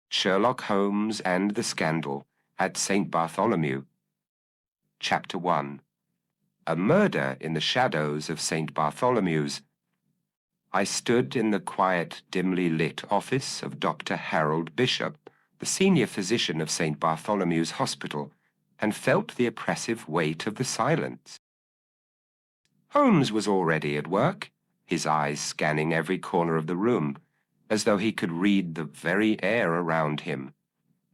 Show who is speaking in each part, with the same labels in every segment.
Speaker 1: Sherlock Holmes and the Scandal at St. Bartholomew. Chapter 1. A Murder in the Shadows of St. Bartholomew's. I stood in the quiet, dimly lit office of Dr. Harold Bishop, the senior physician of St. Bartholomew's Hospital, and felt the oppressive weight of the silence. Holmes was already at work, his eyes scanning every corner of the room, as though he could read the very air around him.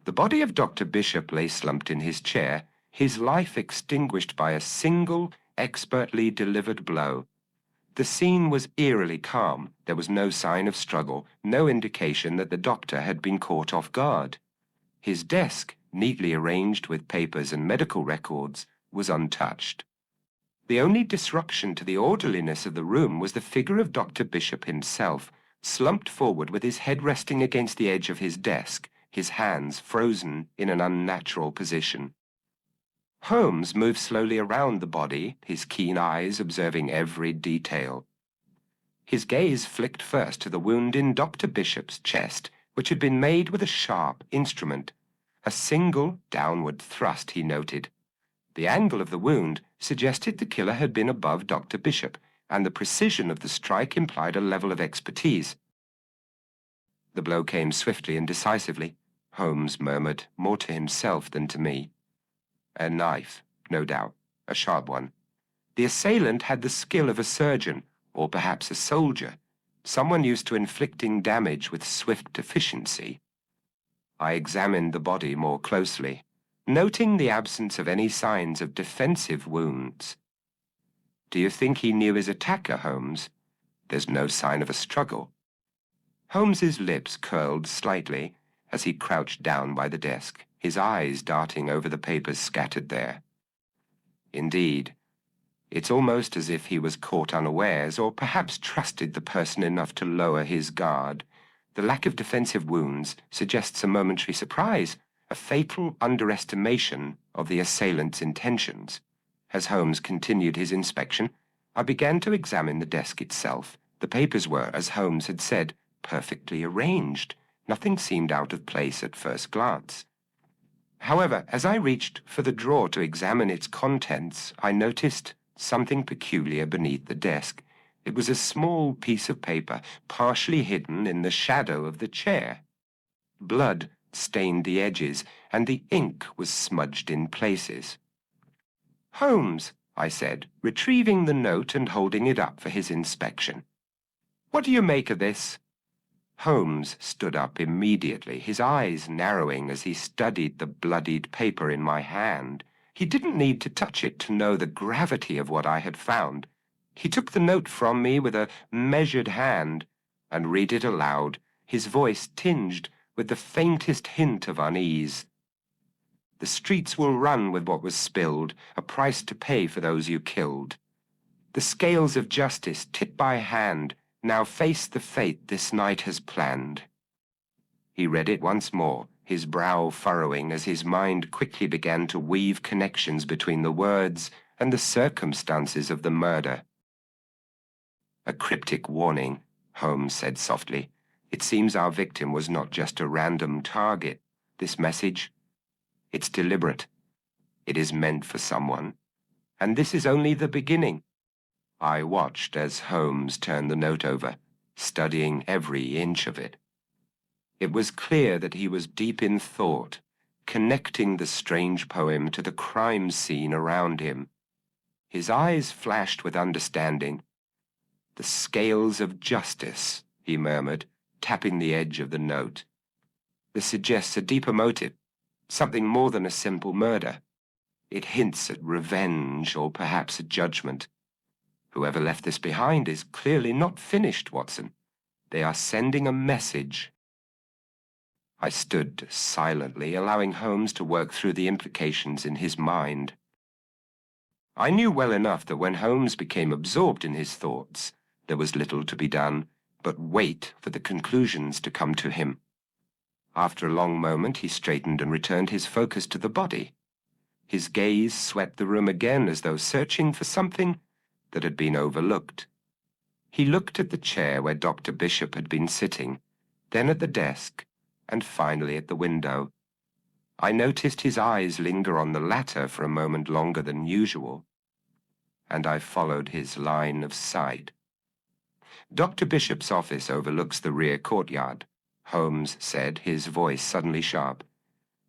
Speaker 1: The body of Dr. Bishop lay slumped in his chair, his life extinguished by a single, expertly delivered blow. The scene was eerily calm. There was no sign of struggle, no indication that the doctor had been caught off guard. His desk, neatly arranged with papers and medical records, was untouched. The only disruption to the orderliness of the room was the figure of Dr. Bishop himself, slumped forward with his head resting against the edge of his desk, his hands frozen in an unnatural position. Holmes moved slowly around the body, his keen eyes observing every detail. His gaze flicked first to the wound in Dr. Bishop's chest, which had been made with a sharp instrument. A single downward thrust, he noted. The angle of the wound suggested the killer had been above Dr. Bishop, and the precision of the strike implied a level of expertise. The blow came swiftly and decisively, Holmes murmured, more to himself than to me. A knife, no doubt, a sharp one. The assailant had the skill of a surgeon, or perhaps a soldier, someone used to inflicting damage with swift efficiency. I examined the body more closely, noting the absence of any signs of defensive wounds. Do you think he knew his attacker, Holmes? There's no sign of a struggle. Holmes's lips curled slightly as he crouched down by the desk, his eyes darting over the papers scattered there. Indeed, it's almost as if he was caught unawares, or perhaps trusted the person enough to lower his guard. The lack of defensive wounds suggests a momentary surprise, a fatal underestimation of the assailant's intentions. As Holmes continued his inspection, I began to examine the desk itself. The papers were, as Holmes had said, perfectly arranged. Nothing seemed out of place at first glance. However, as I reached for the drawer to examine its contents, I noticed something peculiar beneath the desk. It was a small piece of paper, partially hidden in the shadow of the chair. Blood stained the edges, and the ink was smudged in places. "Holmes," I said, retrieving the note and holding it up for his inspection. "What do you make of this?" Holmes stood up immediately, his eyes narrowing as he studied the bloodied paper in my hand. He didn't need to touch it to know the gravity of what I had found. He took the note from me with a measured hand and read it aloud, his voice tinged with the faintest hint of unease. "The streets will run with what was spilled, a price to pay for those you killed. The scales of justice, tip by hand, now face the fate this night has planned." He read it once more, his brow furrowing as his mind quickly began to weave connections between the words and the circumstances of the murder. "A cryptic warning," Holmes said softly. "It seems our victim was not just a random target. This message, it's deliberate. It is meant for someone. And this is only the beginning." I watched as Holmes turned the note over, studying every inch of it. It was clear that he was deep in thought, connecting the strange poem to the crime scene around him. His eyes flashed with understanding. "The scales of justice," he murmured, tapping the edge of the note. "This suggests a deeper motive, something more than a simple murder. It hints at revenge or perhaps a judgment. Whoever left this behind is clearly not finished, Watson. They are sending a message." I stood silently, allowing Holmes to work through the implications in his mind. I knew well enough that when Holmes became absorbed in his thoughts, there was little to be done but wait for the conclusions to come to him. After a long moment, he straightened and returned his focus to the body. His gaze swept the room again as though searching for something that had been overlooked. He looked at the chair where Dr. Bishop had been sitting, then at the desk, and finally at the window. I noticed his eyes linger on the latter for a moment longer than usual, and I followed his line of sight. Dr. Bishop's office overlooks the rear courtyard, Holmes said, his voice suddenly sharp.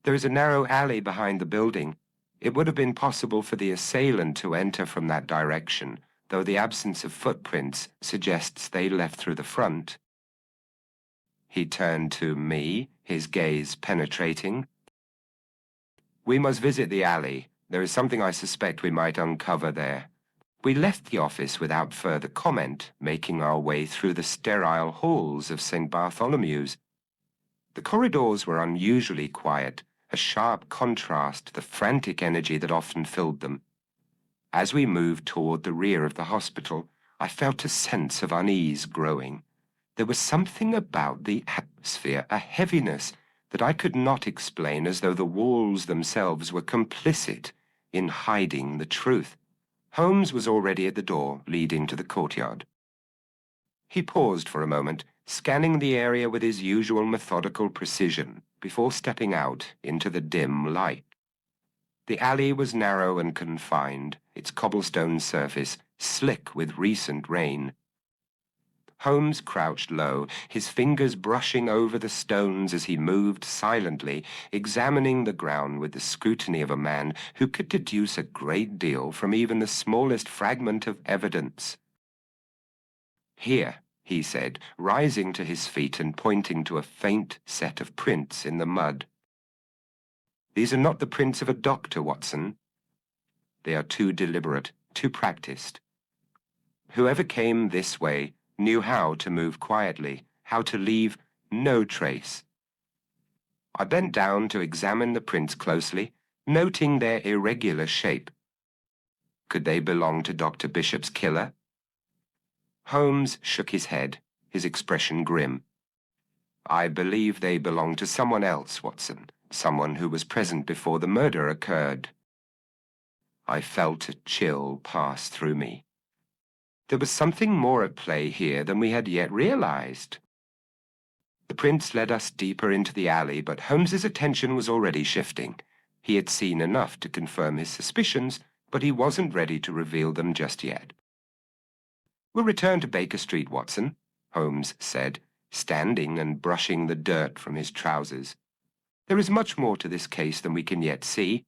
Speaker 1: There is a narrow alley behind the building. It would have been possible for the assailant to enter from that direction, though the absence of footprints suggests they left through the front. He turned to me, his gaze penetrating. We must visit the alley. There is something I suspect we might uncover there. We left the office without further comment, making our way through the sterile halls of St. Bartholomew's. The corridors were unusually quiet, a sharp contrast to the frantic energy that often filled them. As we moved toward the rear of the hospital, I felt a sense of unease growing. There was something about the atmosphere, a heaviness that I could not explain, as though the walls themselves were complicit in hiding the truth. Holmes was already at the door leading to the courtyard. He paused for a moment, scanning the area with his usual methodical precision before stepping out into the dim light. The alley was narrow and confined, its cobblestone surface slick with recent rain. Holmes crouched low, his fingers brushing over the stones as he moved silently, examining the ground with the scrutiny of a man who could deduce a great deal from even the smallest fragment of evidence. Here, he said, rising to his feet and pointing to a faint set of prints in the mud. These are not the prints of a doctor, Watson. They are too deliberate, too practiced. Whoever came this way knew how to move quietly, how to leave no trace. I bent down to examine the prints closely, noting their irregular shape. Could they belong to Dr. Bishop's killer? Holmes shook his head, his expression grim. I believe they belong to someone else, Watson, someone who was present before the murder occurred. I felt a chill pass through me. There was something more at play here than we had yet realized. The prints led us deeper into the alley, but Holmes's attention was already shifting. He had seen enough to confirm his suspicions, but he wasn't ready to reveal them just yet. We'll return to Baker Street, Watson, Holmes said, standing and brushing the dirt from his trousers. There is much more to this case than we can yet see.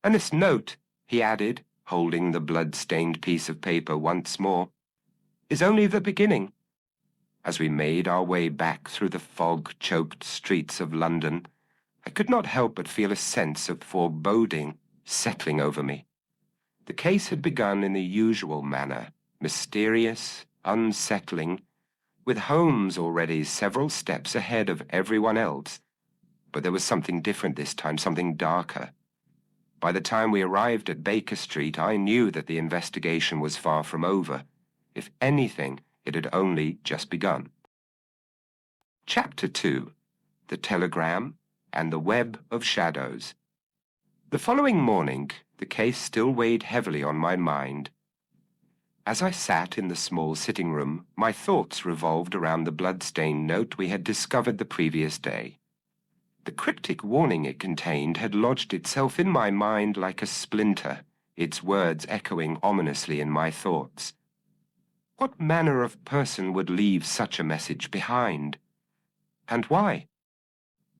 Speaker 1: And this note, he added, holding the blood-stained piece of paper once more, is only the beginning. As we made our way back through the fog-choked streets of London, I could not help but feel a sense of foreboding settling over me. The case had begun in the usual manner, mysterious, unsettling, with Holmes already several steps ahead of everyone else. But there was something different this time, something darker. By the time we arrived at Baker Street, I knew that the investigation was far from over. If anything, it had only just begun. Chapter 2. The Telegram and the Web of Shadows. The following morning, the case still weighed heavily on my mind. As I sat in the small sitting room, my thoughts revolved around the blood-stained note we had discovered the previous day. The cryptic warning it contained had lodged itself in my mind like a splinter, its words echoing ominously in my thoughts. What manner of person would leave such a message behind? And why?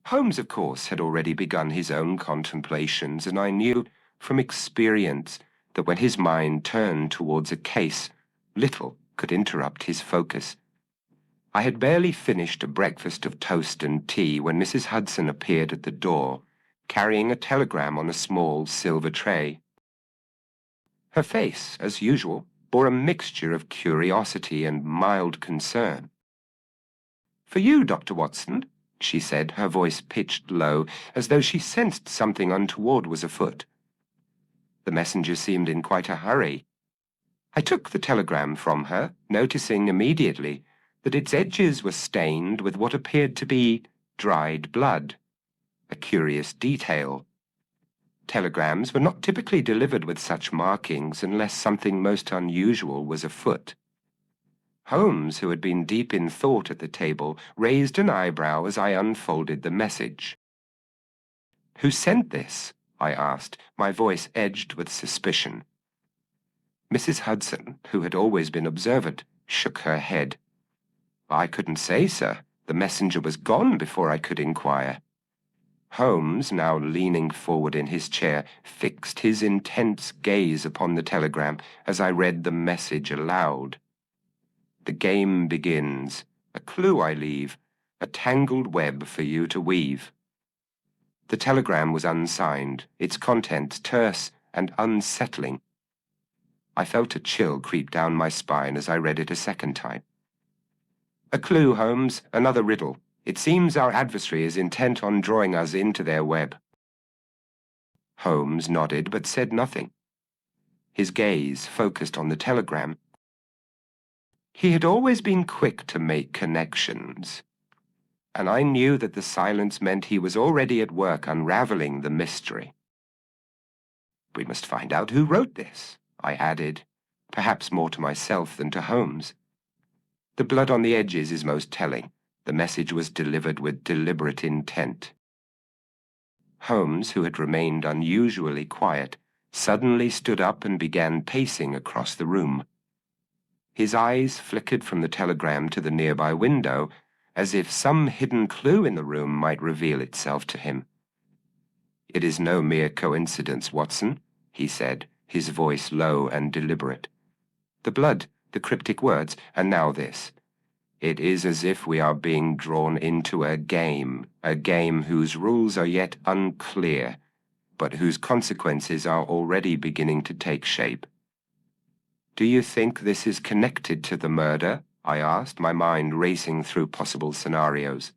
Speaker 1: Holmes, of course, had already begun his own contemplations, and I knew from experience that when his mind turned towards a case, little could interrupt his focus. I had barely finished a breakfast of toast and tea when Mrs. Hudson appeared at the door, carrying a telegram on a small silver tray. Her face, as usual, bore a mixture of curiosity and mild concern. "For you, Dr. Watson," she said, her voice pitched low, as though she sensed something untoward was afoot. The messenger seemed in quite a hurry. I took the telegram from her, noticing immediately that its edges were stained with what appeared to be dried blood, a curious detail. Telegrams were not typically delivered with such markings unless something most unusual was afoot. Holmes, who had been deep in thought at the table, raised an eyebrow as I unfolded the message. "Who sent this?" I asked, my voice edged with suspicion. Mrs. Hudson, who had always been observant, shook her head. "I couldn't say, sir. The messenger was gone before I could inquire." Holmes, now leaning forward in his chair, fixed his intense gaze upon the telegram as I read the message aloud. "The game begins. A clue I leave, a tangled web for you to weave." The telegram was unsigned, its contents terse and unsettling. I felt a chill creep down my spine as I read it a second time. "A clue, Holmes, another riddle. It seems our adversary is intent on drawing us into their web." Holmes nodded but said nothing. His gaze focused on the telegram. He had always been quick to make connections, and I knew that the silence meant he was already at work unraveling the mystery. "We must find out who wrote this," I added, perhaps more to myself than to Holmes. The blood on the edges is most telling. The message was delivered with deliberate intent. Holmes, who had remained unusually quiet, suddenly stood up and began pacing across the room. His eyes flickered from the telegram to the nearby window, as if some hidden clue in the room might reveal itself to him. "It is no mere coincidence, Watson," he said, his voice low and deliberate. "The blood, the cryptic words, and now this. It is as if we are being drawn into a game whose rules are yet unclear, but whose consequences are already beginning to take shape." "Do you think this is connected to the murder?" I asked, my mind racing through possible scenarios.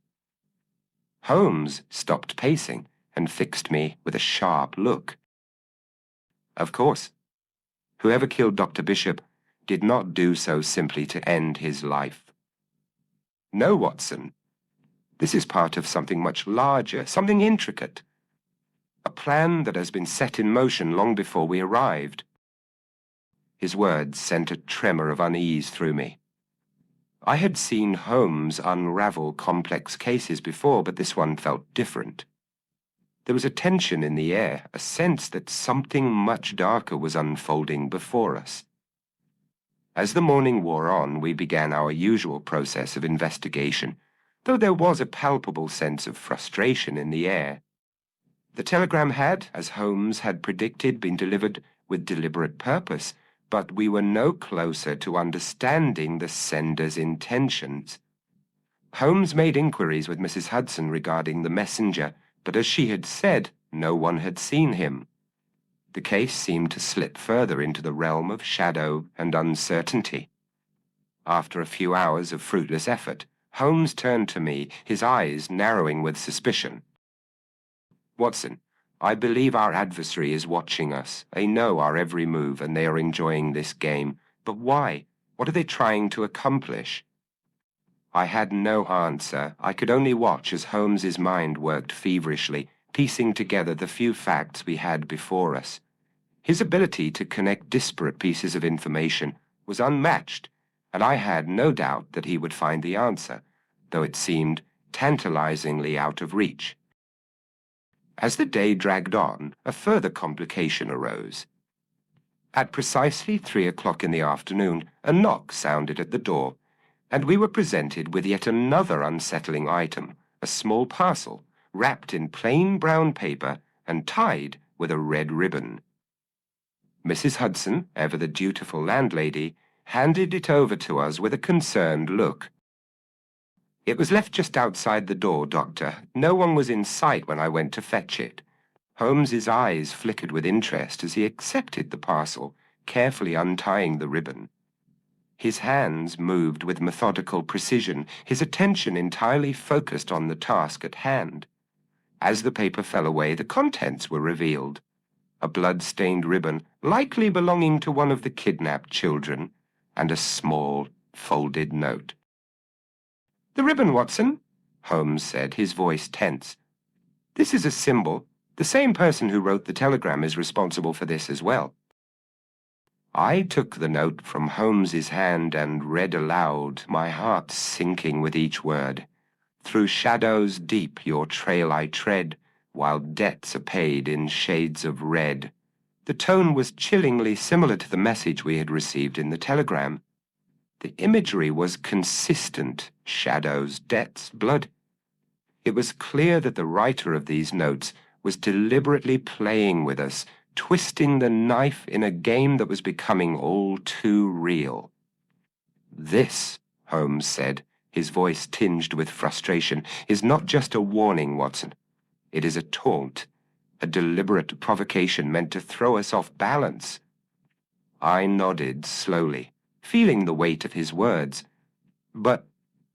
Speaker 1: Holmes stopped pacing and fixed me with a sharp look. "Of course. Whoever killed Dr. Bishop did not do so simply to end his life. No, Watson. This is part of something much larger, something intricate. A plan that has been set in motion long before we arrived." His words sent a tremor of unease through me. I had seen Holmes unravel complex cases before, but this one felt different. There was a tension in the air, a sense that something much darker was unfolding before us. As the morning wore on, we began our usual process of investigation, though there was a palpable sense of frustration in the air. The telegram had, as Holmes had predicted, been delivered with deliberate purpose, but we were no closer to understanding the sender's intentions. Holmes made inquiries with Mrs. Hudson regarding the messenger, but as she had said, no one had seen him. The case seemed to slip further into the realm of shadow and uncertainty. After a few hours of fruitless effort, Holmes turned to me, his eyes narrowing with suspicion. "Watson, I believe our adversary is watching us. They know our every move, and they are enjoying this game. But why? What are they trying to accomplish?" I had no answer. I could only watch as Holmes's mind worked feverishly, piecing together the few facts we had before us. His ability to connect disparate pieces of information was unmatched, and I had no doubt that he would find the answer, though it seemed tantalizingly out of reach. As the day dragged on, a further complication arose. At precisely 3 o'clock in the afternoon, a knock sounded at the door, and we were presented with yet another unsettling item, a small parcel, wrapped in plain brown paper and tied with a red ribbon. Mrs. Hudson, ever the dutiful landlady, handed it over to us with a concerned look. "It was left just outside the door, Doctor. No one was in sight when I went to fetch it." Holmes's eyes flickered with interest as he accepted the parcel, carefully untying the ribbon. His hands moved with methodical precision, his attention entirely focused on the task at hand. As the paper fell away, the contents were revealed. A blood-stained ribbon, likely belonging to one of the kidnapped children, and a small, folded note. "The ribbon, Watson," Holmes said, his voice tense. "This is a symbol. The same person who wrote the telegram is responsible for this as well." I took the note from Holmes's hand and read aloud, my heart sinking with each word. Through shadows deep your trail I tread, while debts are paid in shades of red. The tone was chillingly similar to the message we had received in the telegram. The imagery was consistent: shadows, debts, blood. It was clear that the writer of these notes was deliberately playing with us, twisting the knife in a game that was becoming all too real. "This," Holmes said, his voice tinged with frustration, "is not just a warning, Watson. It is a taunt, a deliberate provocation meant to throw us off balance." I nodded slowly, feeling the weight of his words. "But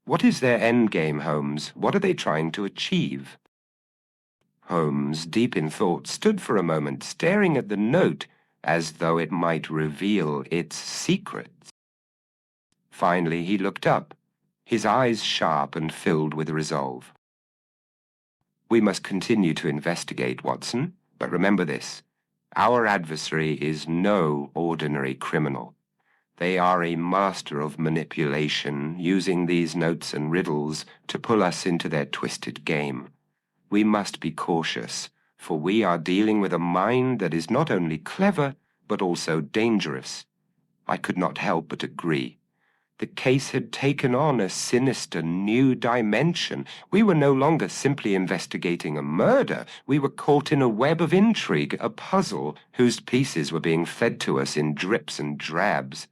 Speaker 1: what is their endgame, Holmes? What are they trying to achieve?" Holmes, deep in thought, stood for a moment, staring at the note as though it might reveal its secrets. Finally, he looked up, his eyes sharp and filled with resolve. "We must continue to investigate, Watson, but remember this: our adversary is no ordinary criminal. They are a master of manipulation, using these notes and riddles to pull us into their twisted game. We must be cautious, for we are dealing with a mind that is not only clever, but also dangerous." I could not help but agree. The case had taken on a sinister new dimension. We were no longer simply investigating a murder. We were caught in a web of intrigue, a puzzle whose pieces were being fed to us in drips and drabs.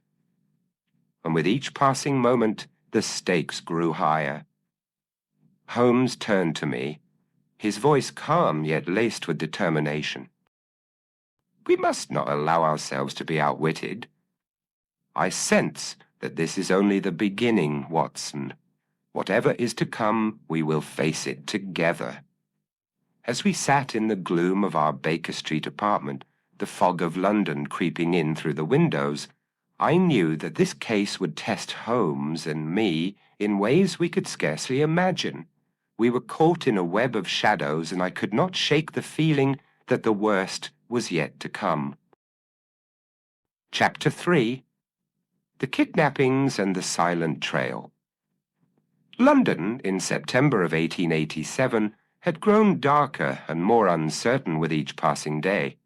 Speaker 1: And with each passing moment, the stakes grew higher. Holmes turned to me, his voice calm yet laced with determination. "We must not allow ourselves to be outwitted. I sense that this is only the beginning, Watson. Whatever is to come, we will face it together." As we sat in the gloom of our Baker Street apartment, the fog of London creeping in through the windows, I knew that this case would test Holmes and me in ways we could scarcely imagine. We were caught in a web of shadows, and I could not shake the feeling that the worst was yet to come. Chapter 3: The Kidnappings and the Silent Trail. London, in September of 1887, had grown darker and more uncertain with each passing day.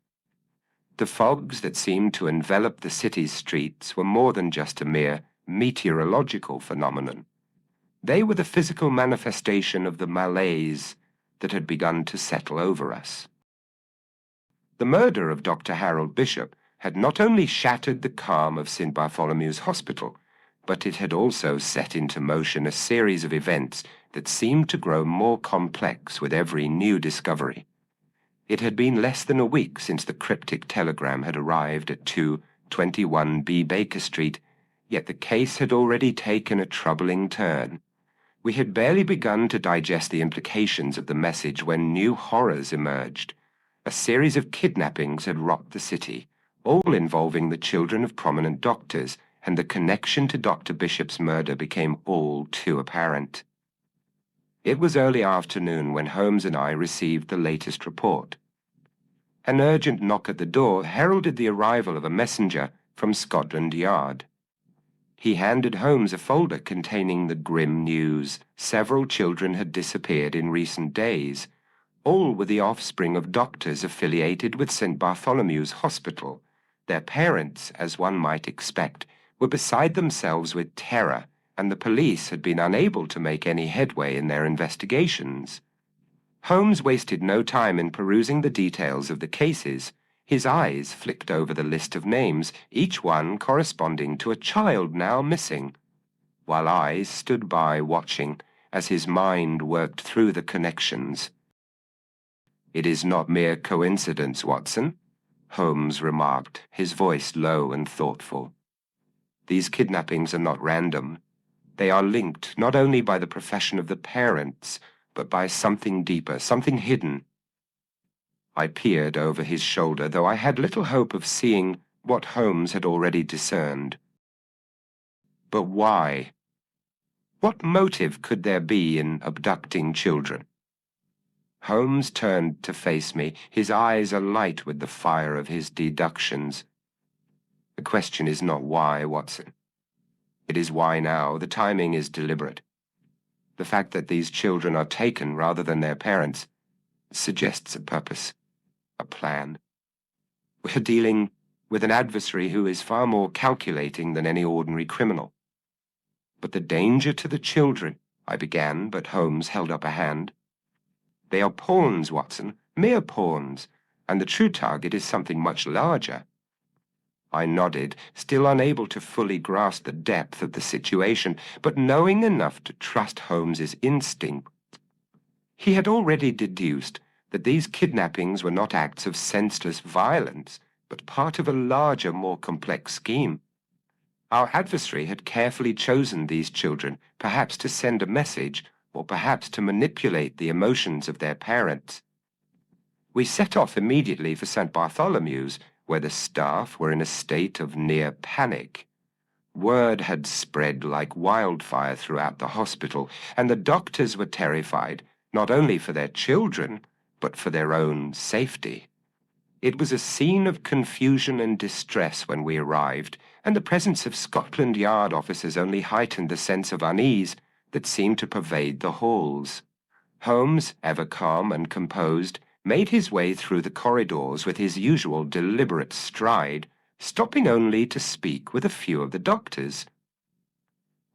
Speaker 1: The fogs that seemed to envelop the city's streets were more than just a mere meteorological phenomenon. They were the physical manifestation of the malaise that had begun to settle over us. The murder of Dr. Harold Bishop had not only shattered the calm of St. Bartholomew's Hospital, but it had also set into motion a series of events that seemed to grow more complex with every new discovery. It had been less than a week since the cryptic telegram had arrived at 221B Baker Street, yet the case had already taken a troubling turn. We had barely begun to digest the implications of the message when new horrors emerged. A series of kidnappings had rocked the city, all involving the children of prominent doctors, and the connection to Dr. Bishop's murder became all too apparent. It was early afternoon when Holmes and I received the latest report. An urgent knock at the door heralded the arrival of a messenger from Scotland Yard. He handed Holmes a folder containing the grim news. Several children had disappeared in recent days. All were the offspring of doctors affiliated with St. Bartholomew's Hospital. Their parents, as one might expect, were beside themselves with terror, and the police had been unable to make any headway in their investigations. Holmes wasted no time in perusing the details of the cases. His eyes flicked over the list of names, each one corresponding to a child now missing, while I stood by watching as his mind worked through the connections. "It is not mere coincidence, Watson," Holmes remarked, his voice low and thoughtful. "These kidnappings are not random. They are linked not only by the profession of the parents, but by something deeper, something hidden." I peered over his shoulder, though I had little hope of seeing what Holmes had already discerned. But why? What motive could there be in abducting children? Holmes turned to face me, his eyes alight with the fire of his deductions. The question is not why, Watson. It is why now. The timing is deliberate. The fact that these children are taken rather than their parents suggests a purpose, a plan. We're dealing with an adversary who is far more calculating than any ordinary criminal. But the danger to the children, I began, but Holmes held up a hand. They are pawns, Watson, mere pawns, and the true target is something much larger. I nodded, still unable to fully grasp the depth of the situation, but knowing enough to trust Holmes's instinct. He had already deduced that these kidnappings were not acts of senseless violence, but part of a larger, more complex scheme. Our adversary had carefully chosen these children, perhaps to send a message, or perhaps to manipulate the emotions of their parents. We set off immediately for St. Bartholomew's, where the staff were in a state of near panic. Word had spread like wildfire throughout the hospital, and the doctors were terrified, not only for their children, but for their own safety. It was a scene of confusion and distress when we arrived, and the presence of Scotland Yard officers only heightened the sense of unease that seemed to pervade the halls. Holmes, ever calm and composed, made his way through the corridors with his usual deliberate stride, stopping only to speak with a few of the doctors.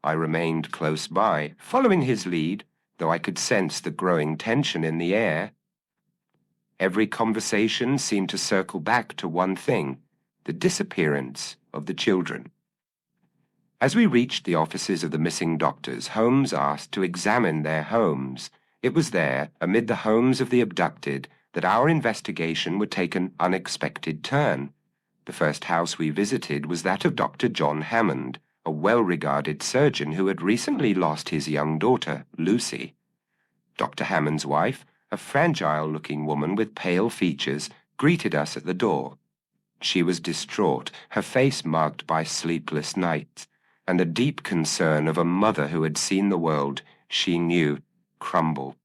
Speaker 1: I remained close by, following his lead, though I could sense the growing tension in the air. Every conversation seemed to circle back to one thing, the disappearance of the children. As we reached the offices of the missing doctors, Holmes asked to examine their homes. It was there, amid the homes of the abducted, that our investigation would take an unexpected turn. The first house we visited was that of Dr. John Hammond, a well-regarded surgeon who had recently lost his young daughter, Lucy. Dr. Hammond's wife, a fragile-looking woman with pale features, greeted us at the door. She was distraught, her face marked by sleepless nights, and the deep concern of a mother who had seen the world, she knew, crumble.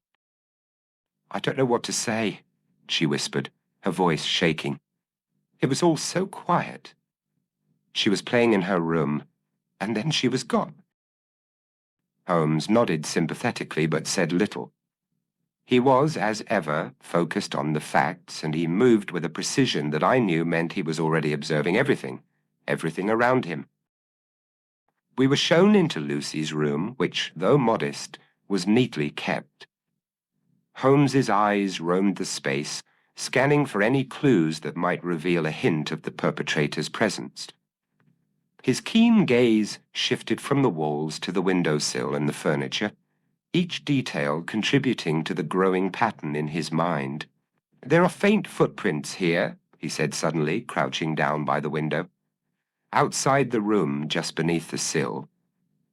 Speaker 1: "I don't know what to say," she whispered, her voice shaking. "It was all so quiet. She was playing in her room, and then she was gone." Holmes nodded sympathetically, but said little. He was, as ever, focused on the facts, and he moved with a precision that I knew meant he was already observing everything around him. We were shown into Lucy's room, which, though modest, was neatly kept. Holmes's eyes roamed the space, scanning for any clues that might reveal a hint of the perpetrator's presence. His keen gaze shifted from the walls to the windowsill and the furniture, each detail contributing to the growing pattern in his mind. "There are faint footprints here," he said suddenly, crouching down by the window, "outside the room just beneath the sill,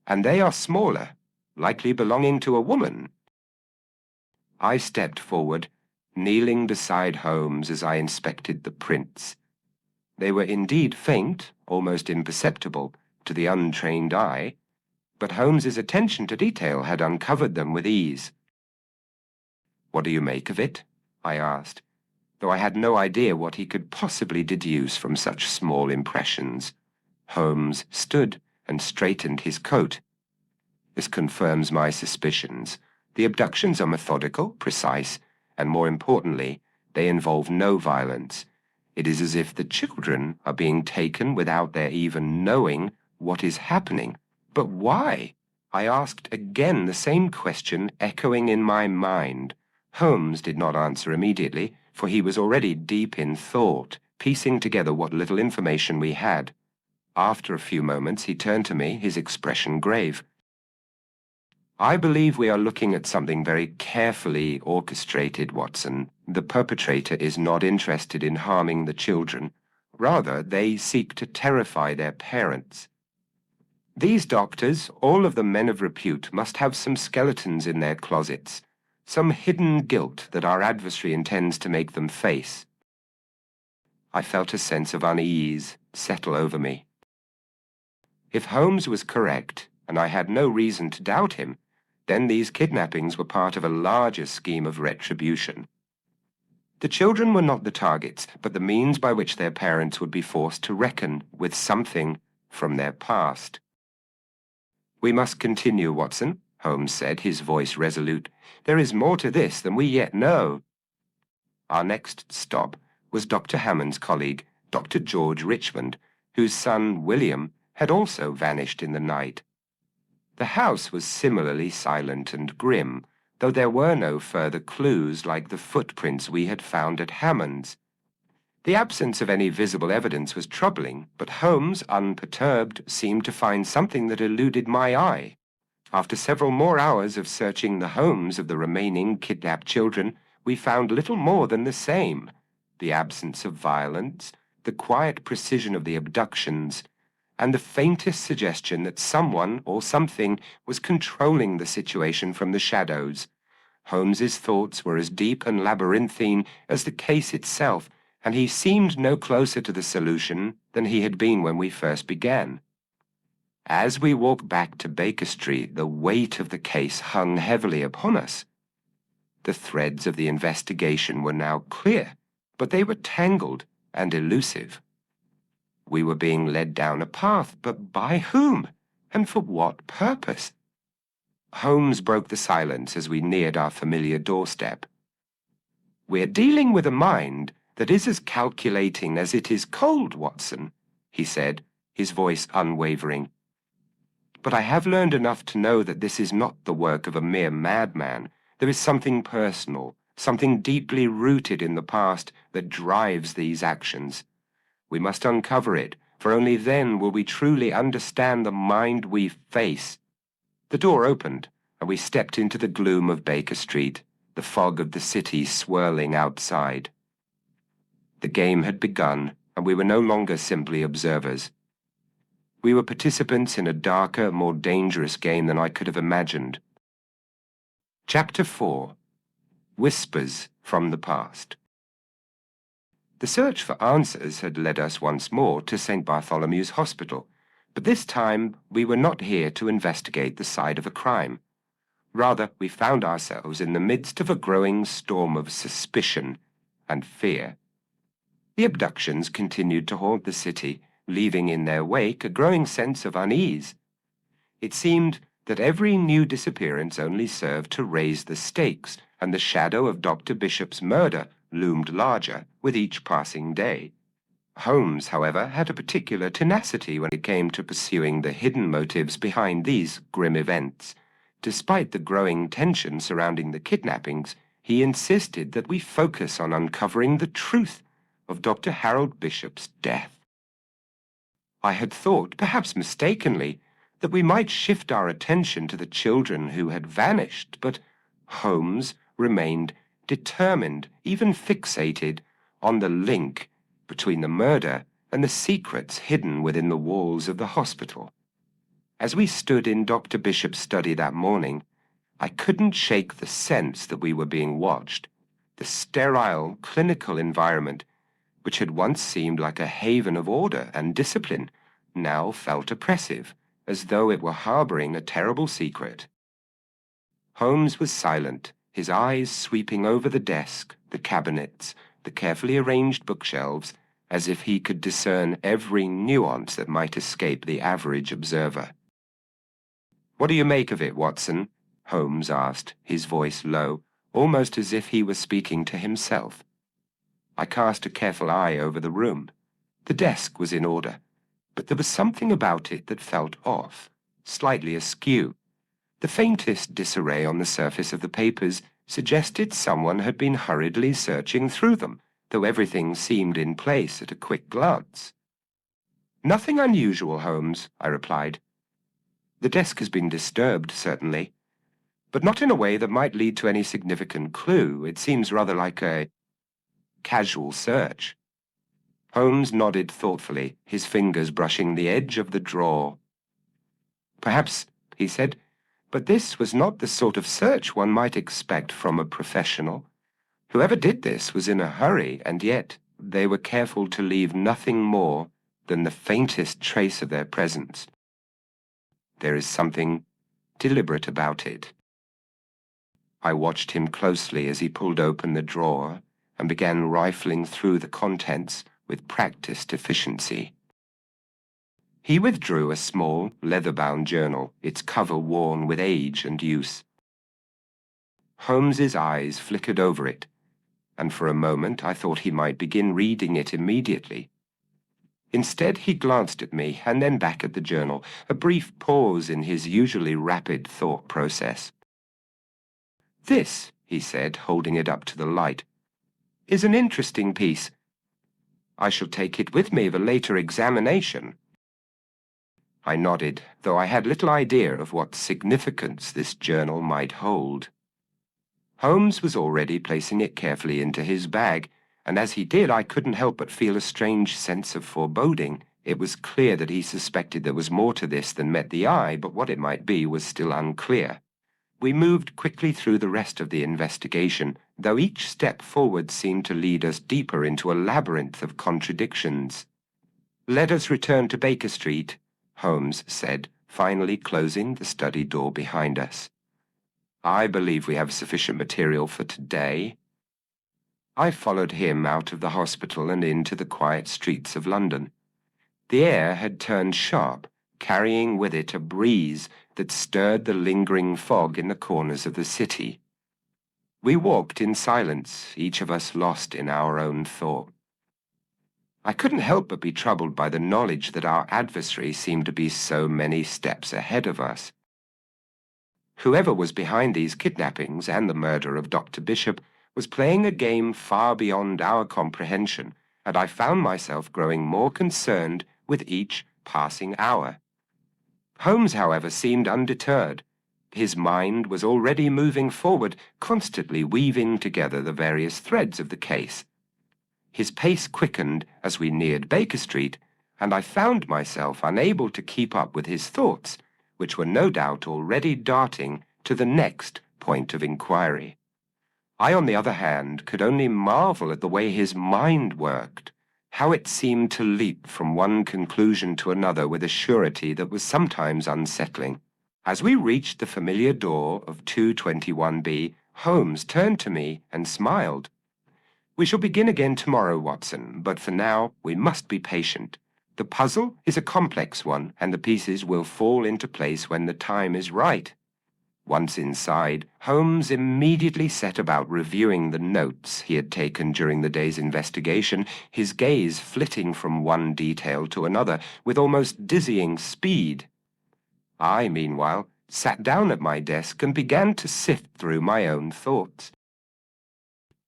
Speaker 1: and they are smaller, likely belonging to a woman." I stepped forward, kneeling beside Holmes as I inspected the prints. They were indeed faint, almost imperceptible to the untrained eye, but Holmes's attention to detail had uncovered them with ease. "What do you make of it?" I asked, though I had no idea what he could possibly deduce from such small impressions. Holmes stood and straightened his coat. "This confirms my suspicions. The abductions are methodical, precise, and more importantly, they involve no violence. It is as if the children are being taken without their even knowing what is happening. But why?" I asked again, the same question echoing in my mind. Holmes did not answer immediately, for he was already deep in thought, piecing together what little information we had. After a few moments, he turned to me, his expression grave. "I believe we are looking at something very carefully orchestrated, Watson. The perpetrator is not interested in harming the children. Rather, they seek to terrify their parents. These doctors, all of them men of repute, must have some skeletons in their closets, some hidden guilt that our adversary intends to make them face." I felt a sense of unease settle over me. If Holmes was correct, and I had no reason to doubt him, then these kidnappings were part of a larger scheme of retribution. The children were not the targets, but the means by which their parents would be forced to reckon with something from their past. "We must continue, Watson," Holmes said, his voice resolute. "There is more to this than we yet know." Our next stop was Dr. Hammond's colleague, Dr. George Richmond, whose son, William, had also vanished in the night. The house was similarly silent and grim, though there were no further clues like the footprints we had found at Hammond's. The absence of any visible evidence was troubling, but Holmes, unperturbed, seemed to find something that eluded my eye. After several more hours of searching the homes of the remaining kidnapped children, we found little more than the same: the absence of violence, the quiet precision of the abductions, and the faintest suggestion that someone or something was controlling the situation from the shadows. Holmes's thoughts were as deep and labyrinthine as the case itself, and he seemed no closer to the solution than he had been when we first began. As we walked back to Baker Street, the weight of the case hung heavily upon us. The threads of the investigation were now clear, but they were tangled and elusive. We were being led down a path, but by whom, and for what purpose? Holmes broke the silence as we neared our familiar doorstep. "We're dealing with a mind that is as calculating as it is cold, Watson," he said, his voice unwavering. "But I have learned enough to know that this is not the work of a mere madman. There is something personal, something deeply rooted in the past that drives these actions. We must uncover it, for only then will we truly understand the mind we face." The door opened, and we stepped into the gloom of Baker Street, the fog of the city swirling outside. The game had begun, and we were no longer simply observers. We were participants in a darker, more dangerous game than I could have imagined. Chapter 4. Whispers from the Past. The search for answers had led us once more to St. Bartholomew's Hospital, but this time we were not here to investigate the side of a crime. Rather, we found ourselves in the midst of a growing storm of suspicion and fear. The abductions continued to haunt the city, leaving in their wake a growing sense of unease. It seemed that every new disappearance only served to raise the stakes, and the shadow of Dr. Bishop's murder loomed larger with each passing day. Holmes, however, had a particular tenacity when it came to pursuing the hidden motives behind these grim events. Despite the growing tension surrounding the kidnappings, he insisted that we focus on uncovering the truth of Dr. Harold Bishop's death. I had thought, perhaps mistakenly, that we might shift our attention to the children who had vanished, but Holmes remained determined, even fixated, on the link between the murder and the secrets hidden within the walls of the hospital. As we stood in Dr. Bishop's study that morning, I couldn't shake the sense that we were being watched. The sterile, clinical environment, which had once seemed like a haven of order and discipline, now felt oppressive, as though it were harboring a terrible secret. Holmes was silent, his eyes sweeping over the desk, the cabinets, the carefully arranged bookshelves, as if he could discern every nuance that might escape the average observer. "What do you make of it, Watson?" Holmes asked, his voice low, almost as if he were speaking to himself. I cast a careful eye over the room. The desk was in order, but there was something about it that felt off, slightly askew. The faintest disarray on the surface of the papers suggested someone had been hurriedly searching through them, though everything seemed in place at a quick glance. "Nothing unusual, Holmes," I replied. "The desk has been disturbed, certainly, but not in a way that might lead to any significant clue. It seems rather like a casual search." Holmes nodded thoughtfully, his fingers brushing the edge of the drawer. "Perhaps," he said, "but this was not the sort of search one might expect from a professional. Whoever did this was in a hurry, and yet they were careful to leave nothing more than the faintest trace of their presence. There is something deliberate about it." I watched him closely as he pulled open the drawer and began rifling through the contents with practiced efficiency. He withdrew a small, leather-bound journal, its cover worn with age and use. Holmes's eyes flickered over it, and for a moment I thought he might begin reading it immediately. Instead, he glanced at me and then back at the journal, a brief pause in his usually rapid thought process. "This," he said, holding it up to the light, "is an interesting piece. I shall take it with me for later examination." I nodded, though I had little idea of what significance this journal might hold. Holmes was already placing it carefully into his bag, and as he did, I couldn't help but feel a strange sense of foreboding. It was clear that he suspected there was more to this than met the eye, but what it might be was still unclear. We moved quickly through the rest of the investigation, though each step forward seemed to lead us deeper into a labyrinth of contradictions. "Let us return to Baker Street," Holmes said, finally closing the study door behind us. "I believe we have sufficient material for today." I followed him out of the hospital and into the quiet streets of London. The air had turned sharp, carrying with it a breeze that stirred the lingering fog in the corners of the city. We walked in silence, each of us lost in our own thought. I couldn't help but be troubled by the knowledge that our adversary seemed to be so many steps ahead of us. Whoever was behind these kidnappings and the murder of Dr. Bishop was playing a game far beyond our comprehension, and I found myself growing more concerned with each passing hour. Holmes, however, seemed undeterred. His mind was already moving forward, constantly weaving together the various threads of the case. His pace quickened as we neared Baker Street, and I found myself unable to keep up with his thoughts, which were no doubt already darting to the next point of inquiry. I, on the other hand, could only marvel at the way his mind worked, how it seemed to leap from one conclusion to another with a surety that was sometimes unsettling. As we reached the familiar door of 221B, Holmes turned to me and smiled. "We shall begin again tomorrow, Watson, but for now we must be patient. The puzzle is a complex one, and the pieces will fall into place when the time is right." Once inside, Holmes immediately set about reviewing the notes he had taken during the day's investigation, his gaze flitting from one detail to another with almost dizzying speed. I, meanwhile, sat down at my desk and began to sift through my own thoughts.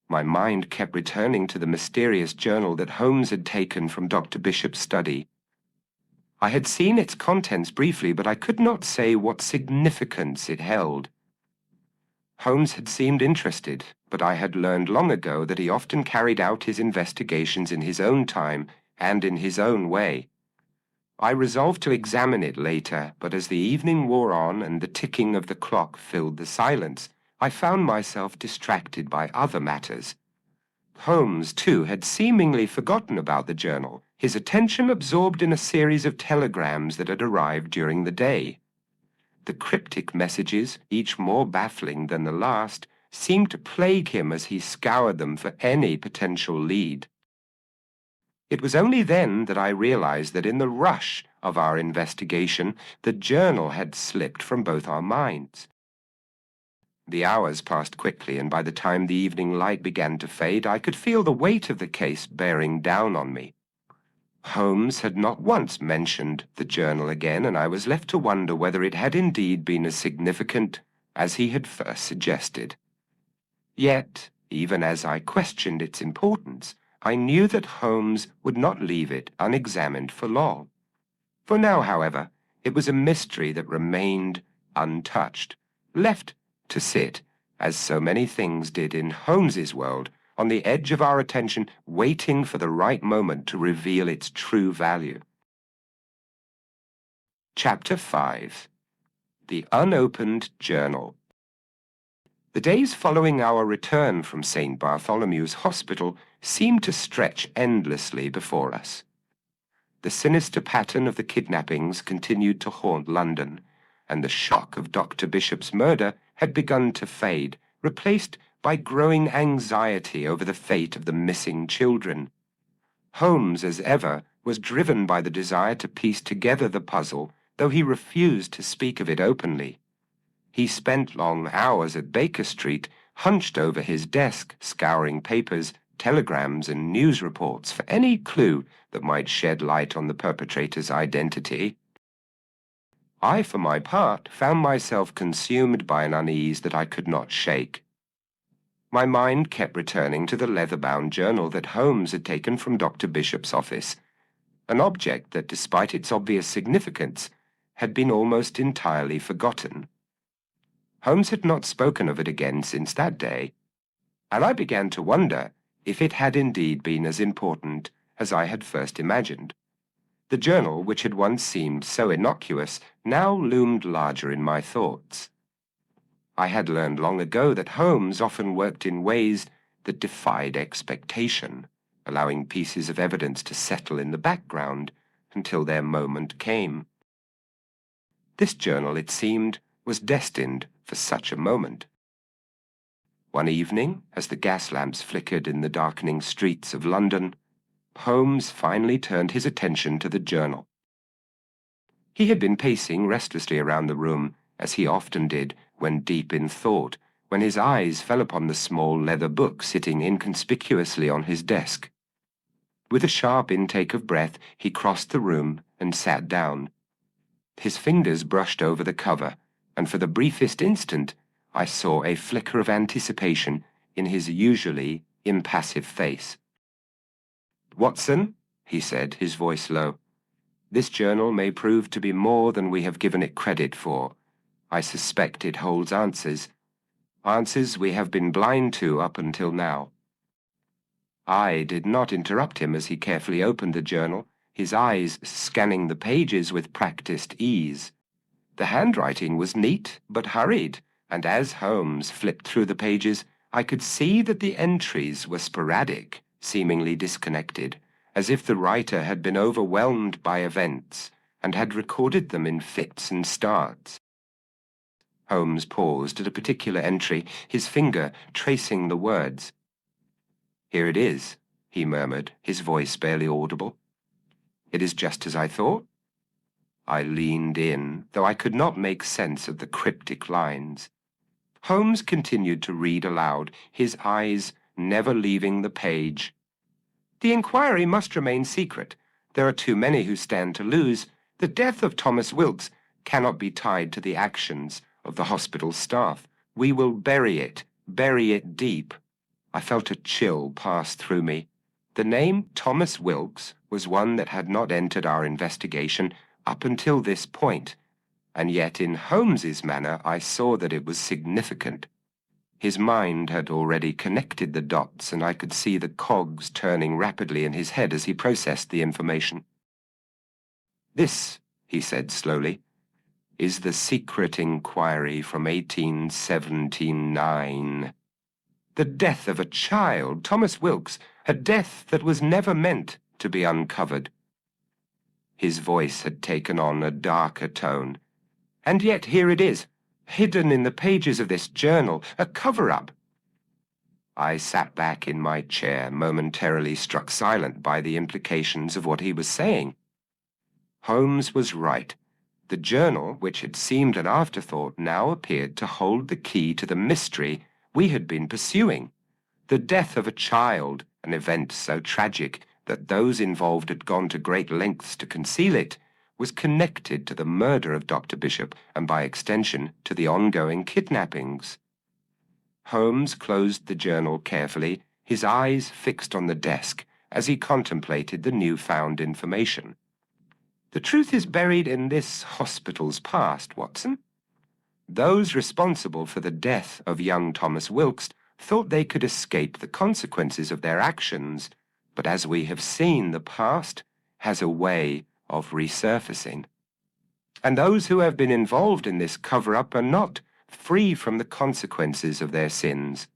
Speaker 1: My mind kept returning to the mysterious journal that Holmes had taken from Dr. Bishop's study. I had seen its contents briefly, but I could not say what significance it held. Holmes had seemed interested, but I had learned long ago that he often carried out his investigations in his own time and in his own way. I resolved to examine it later, but as the evening wore on and the ticking of the clock filled the silence, I found myself distracted by other matters. Holmes, too, had seemingly forgotten about the journal, his attention absorbed in a series of telegrams that had arrived during the day. The cryptic messages, each more baffling than the last, seemed to plague him as he scoured them for any potential lead. It was only then that I realized that in the rush of our investigation, the journal had slipped from both our minds. The hours passed quickly, and by the time the evening light began to fade, I could feel the weight of the case bearing down on me. Holmes had not once mentioned the journal again, and I was left to wonder whether it had indeed been as significant as he had first suggested. Yet, even as I questioned its importance, I knew that Holmes would not leave it unexamined for long. For now, however, it was a mystery that remained untouched, left to sit, as so many things did in Holmes's world, on the edge of our attention, waiting for the right moment to reveal its true value. Chapter 5. The Unopened Journal. The days following our return from St. Bartholomew's Hospital seemed to stretch endlessly before us. The sinister pattern of the kidnappings continued to haunt London, and the shock of Dr. Bishop's murder had begun to fade, replaced by growing anxiety over the fate of the missing children. Holmes, as ever, was driven by the desire to piece together the puzzle, though he refused to speak of it openly. He spent long hours at Baker Street, hunched over his desk, scouring papers, telegrams, and news reports for any clue that might shed light on the perpetrator's identity. I, for my part, found myself consumed by an unease that I could not shake. My mind kept returning to the leather-bound journal that Holmes had taken from Dr. Bishop's office, an object that, despite its obvious significance, had been almost entirely forgotten. Holmes had not spoken of it again since that day, and I began to wonder if it had indeed been as important as I had first imagined. The journal, which had once seemed so innocuous, now loomed larger in my thoughts. I had learned long ago that Holmes often worked in ways that defied expectation, allowing pieces of evidence to settle in the background until their moment came. This journal, it seemed, was destined for such a moment. One evening, as the gas lamps flickered in the darkening streets of London, Holmes finally turned his attention to the journal. He had been pacing restlessly around the room, as he often did when deep in thought, when his eyes fell upon the small leather book sitting inconspicuously on his desk. With a sharp intake of breath, he crossed the room and sat down. His fingers brushed over the cover, and for the briefest instant I saw a flicker of anticipation in his usually impassive face. "Watson," he said, his voice low, "this journal may prove to be more than we have given it credit for. I suspect it holds answers we have been blind to up until now." I did not interrupt him as he carefully opened the journal, his eyes scanning the pages with practiced ease. The handwriting was neat but hurried, and as Holmes flipped through the pages, I could see that the entries were sporadic, seemingly disconnected, as if the writer had been overwhelmed by events and had recorded them in fits and starts. Holmes paused at a particular entry, his finger tracing the words. "Here it is," he murmured, his voice barely audible. "It is just as I thought." I leaned in, though I could not make sense of the cryptic lines. Holmes continued to read aloud, his eyes never leaving the page. "The inquiry must remain secret. There are too many who stand to lose. The death of Thomas Wilkes cannot be tied to the actions of the hospital staff. We will bury it deep." I felt a chill pass through me. The name Thomas Wilkes was one that had not entered our investigation up until this point, and yet in Holmes's manner I saw that it was significant. His mind had already connected the dots, and I could see the cogs turning rapidly in his head as he processed the information. "This," he said slowly, "is the secret inquiry from 1879. The death of a child, Thomas Wilkes, a death that was never meant to be uncovered." His voice had taken on a darker tone. "And yet here it is, hidden in the pages of this journal, a cover-up." I sat back in my chair, momentarily struck silent by the implications of what he was saying. Holmes was right. The journal, which had seemed an afterthought, now appeared to hold the key to the mystery we had been pursuing. The death of a child, an event so tragic that those involved had gone to great lengths to conceal it, was connected to the murder of Dr. Bishop and, by extension, to the ongoing kidnappings. Holmes closed the journal carefully, his eyes fixed on the desk as he contemplated the newfound information. "The truth is buried in this hospital's past, Watson. Those responsible for the death of young Thomas Wilkes thought they could escape the consequences of their actions, but as we have seen, the past has a way of resurfacing. And those who have been involved in this cover-up are not free from the consequences of their sins."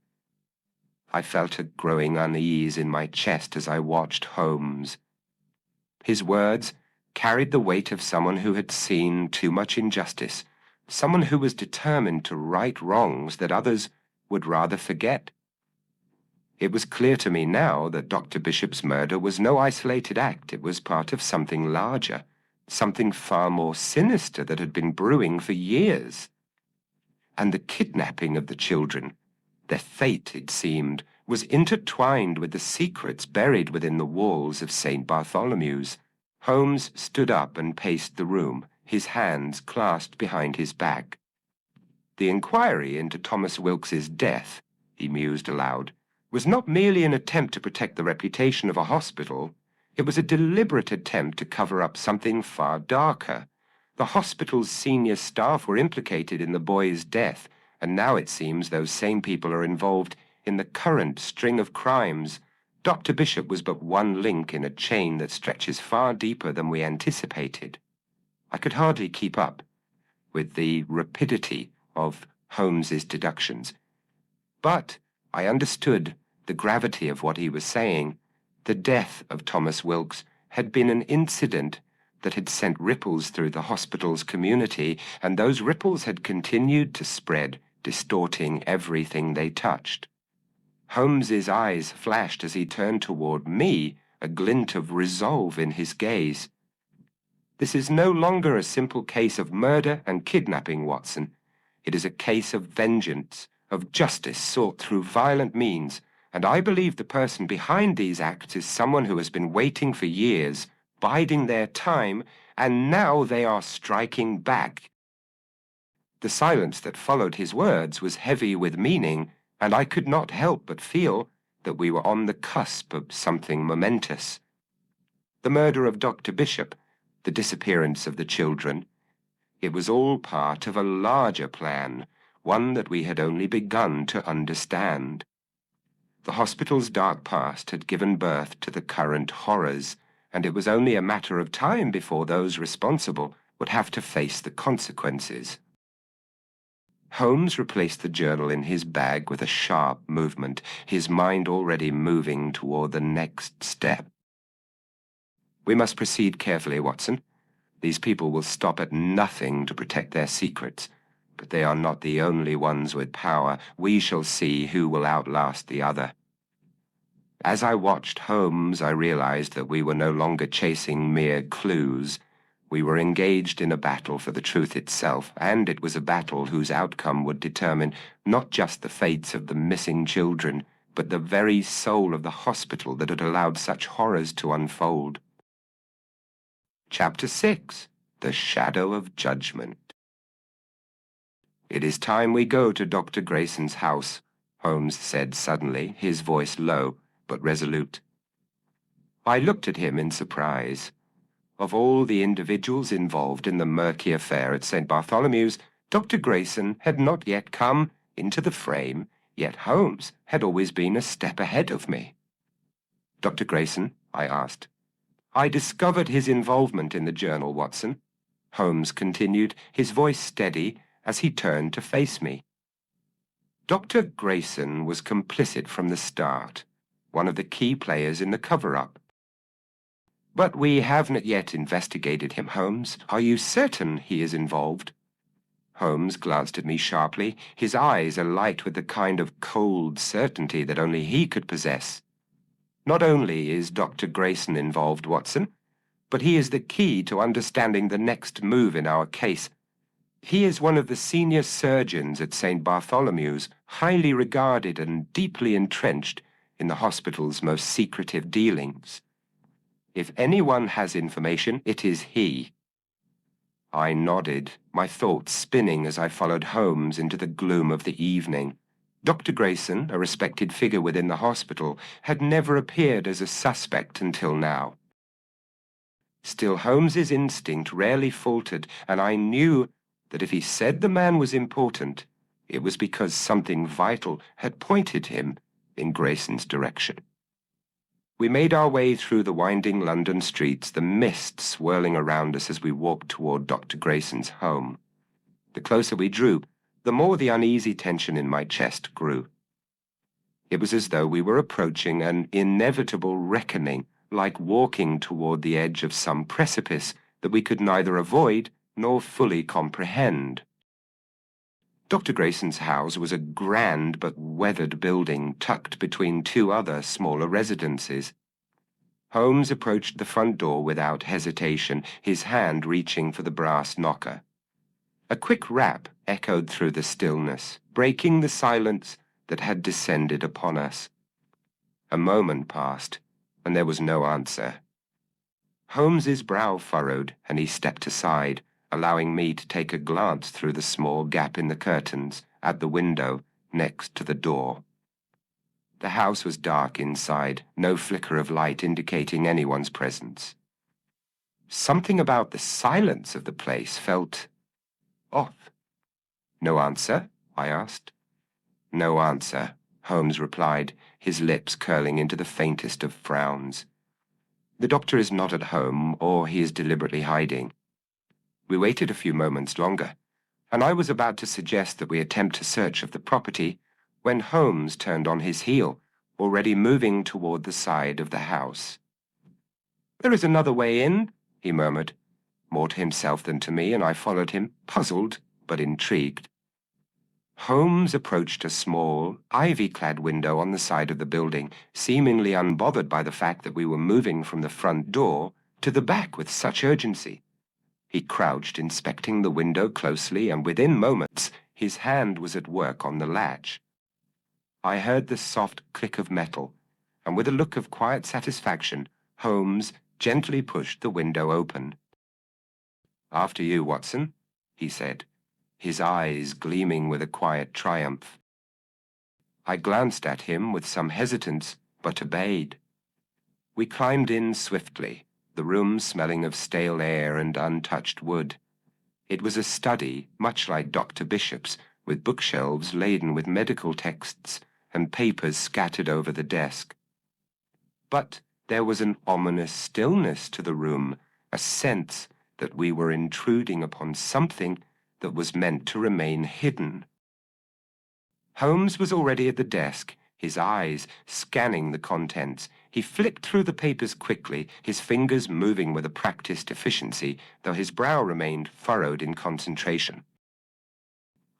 Speaker 1: I felt a growing unease in my chest as I watched Holmes. His words carried the weight of someone who had seen too much injustice, someone who was determined to right wrongs that others would rather forget. It was clear to me now that Dr. Bishop's murder was no isolated act. It was part of something larger, something far more sinister that had been brewing for years. And the kidnapping of the children, their fate, it seemed, was intertwined with the secrets buried within the walls of St. Bartholomew's. Holmes stood up and paced the room, his hands clasped behind his back. The inquiry into Thomas Wilkes's death, he mused aloud, was not merely an attempt to protect the reputation of a hospital. It was a deliberate attempt to cover up something far darker. The hospital's senior staff were implicated in the boy's death, and now it seems those same people are involved in the current string of crimes. Dr. Bishop was but one link in a chain that stretches far deeper than we anticipated. I could hardly keep up with the rapidity of Holmes's deductions. But I understood the gravity of what he was saying. The death of Thomas Wilkes had been an incident that had sent ripples through the hospital's community, and those ripples had continued to spread, distorting everything they touched. Holmes's eyes flashed as he turned toward me, a glint of resolve in his gaze. This is no longer a simple case of murder and kidnapping, Watson. It is a case of vengeance, of justice sought through violent means, and I believe the person behind these acts is someone who has been waiting for years, biding their time, and now they are striking back. The silence that followed his words was heavy with meaning, and I could not help but feel that we were on the cusp of something momentous. The murder of Dr. Bishop, the disappearance of the children, it was all part of a larger plan, one that we had only begun to understand. The hospital's dark past had given birth to the current horrors, and it was only a matter of time before those responsible would have to face the consequences. Holmes replaced the journal in his bag with a sharp movement, his mind already moving toward the next step. We must proceed carefully, Watson. These people will stop at nothing to protect their secrets, but they are not the only ones with power. We shall see who will outlast the other. As I watched Holmes, I realized that we were no longer chasing mere clues. We were engaged in a battle for the truth itself, and it was a battle whose outcome would determine not just the fates of the missing children, but the very soul of the hospital that had allowed such horrors to unfold. Chapter 6. The Shadow of Judgment. "It is time we go to Dr. Grayson's house," Holmes said suddenly, his voice low but resolute. I looked at him in surprise. Of all the individuals involved in the murky affair at St. Bartholomew's, Dr. Grayson had not yet come into the frame, yet Holmes had always been a step ahead of me. "Dr. Grayson?" I asked. "I discovered his involvement in the journal, Watson," Holmes continued, his voice steady as he turned to face me. "Dr. Grayson was complicit from the start, one of the key players in the cover-up. But we haven't yet investigated him, Holmes. Are you certain he is involved?" Holmes glanced at me sharply, his eyes alight with the kind of cold certainty that only he could possess. "Not only is Dr. Grayson involved, Watson, but he is the key to understanding the next move in our case. He is one of the senior surgeons at St. Bartholomew's, highly regarded and deeply entrenched in the hospital's most secretive dealings. If anyone has information, it is he." I nodded, my thoughts spinning as I followed Holmes into the gloom of the evening. Dr. Grayson, a respected figure within the hospital, had never appeared as a suspect until now. Still, Holmes's instinct rarely faltered, and I knew that if he said the man was important, it was because something vital had pointed him in Grayson's direction. We made our way through the winding London streets, the mist swirling around us as we walked toward Dr. Grayson's home. The closer we drew, the more the uneasy tension in my chest grew. It was as though we were approaching an inevitable reckoning, like walking toward the edge of some precipice that we could neither avoid nor fully comprehend. Dr. Grayson's house was a grand but weathered building tucked between two other smaller residences. Holmes approached the front door without hesitation, his hand reaching for the brass knocker. A quick rap echoed through the stillness, breaking the silence that had descended upon us. A moment passed, and there was no answer. Holmes's brow furrowed, and he stepped aside, allowing me to take a glance through the small gap in the curtains at the window next to the door. The house was dark inside, no flicker of light indicating anyone's presence. Something about the silence of the place felt off. "No answer?" I asked. "No answer," Holmes replied, his lips curling into the faintest of frowns. "The doctor is not at home, or he is deliberately hiding." We waited a few moments longer, and I was about to suggest that we attempt a search of the property when Holmes turned on his heel, already moving toward the side of the house. "There is another way in," he murmured, more to himself than to me, and I followed him, puzzled but intrigued. Holmes approached a small, ivy-clad window on the side of the building, seemingly unbothered by the fact that we were moving from the front door to the back with such urgency. He crouched, inspecting the window closely, and within moments his hand was at work on the latch. I heard the soft click of metal, and with a look of quiet satisfaction, Holmes gently pushed the window open. "After you, Watson," he said, his eyes gleaming with a quiet triumph. I glanced at him with some hesitance, but obeyed. We climbed in swiftly, the room smelling of stale air and untouched wood. It was a study, much like Dr. Bishop's, with bookshelves laden with medical texts and papers scattered over the desk. But there was an ominous stillness to the room, a sense that we were intruding upon something that was meant to remain hidden. Holmes was already at the desk, his eyes scanning the contents. He flipped through the papers quickly, his fingers moving with a practiced efficiency, though his brow remained furrowed in concentration.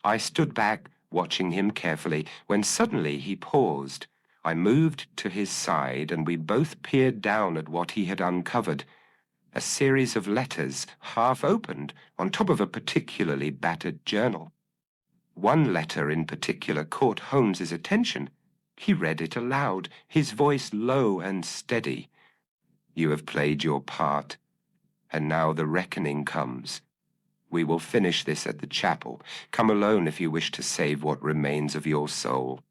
Speaker 1: I stood back, watching him carefully, when suddenly he paused. I moved to his side, and we both peered down at what he had uncovered. A series of letters, half opened, on top of a particularly battered journal. One letter in particular caught Holmes's attention. He read it aloud, his voice low and steady. "You have played your part, and now the reckoning comes. We will finish this at the chapel. Come alone if you wish to save what remains of your soul."